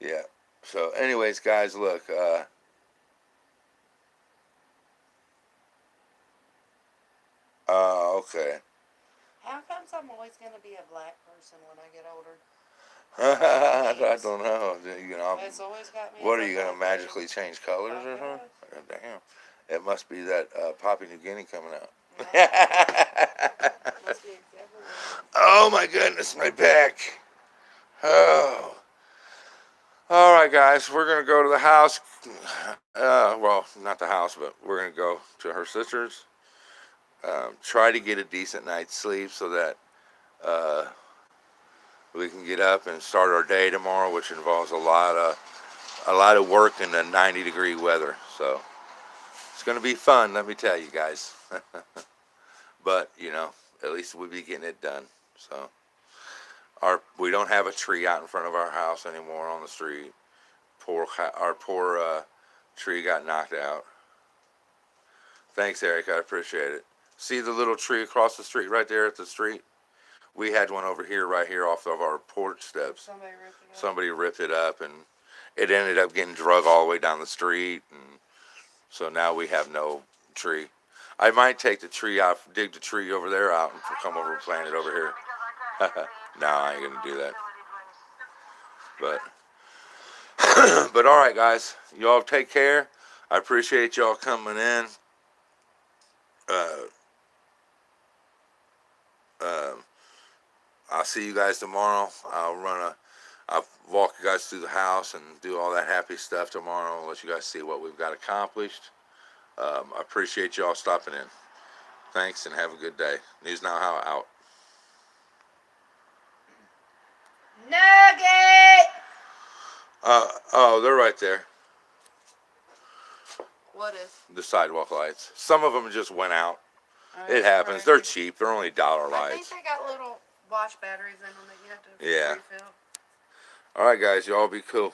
Yeah. So, anyways, guys, look. Okay. How comes I'm always gonna be a black person when I get older? I don't know. You know, It's always got me. what as are a you gonna black magically lady. change colors I or something? guess. Damn. It must be that Papua New Guinea coming out. Must be exactly what it is. Oh my goodness, my back. Oh. All right, guys, we're gonna go to the house. Well, not the house, but we're gonna go to her sister's. Try to get a decent night's sleep so that uh, we can get up and start our day tomorrow, which involves a lot of work in the 90-degree weather. So it's gonna be fun, let me tell you guys. But you know, at least we'll be getting it done. So we don't have a tree out in front of our house anymore on the street. Our poor tree got knocked out. Thanks, Eric. I appreciate it. See the little tree across the street right there at the street? We had one over here, right here off of our porch steps. Somebody ripped it up, and it ended up getting drug all the way down the street, and so now we have no tree. I might take the tree out, dig the tree over there out, and come over and plant it over here. No, I ain't gonna do that. But but all right, guys, y'all take care. I appreciate y'all coming in. Uh, um, I'll see you guys tomorrow. I'll walk you guys through the house and do all that happy stuff tomorrow and let you guys see what we've got accomplished. I appreciate y'all stopping in. Thanks and have a good day. News Now How out. Nugget! Oh, they're right there. What is? The sidewalk lights. Some of them just went out. Oh, It happens. They're cheap. They're only $1 I think lights. they got little watch batteries in them that you have to Yeah. refill. All right, guys. Y'all be cool.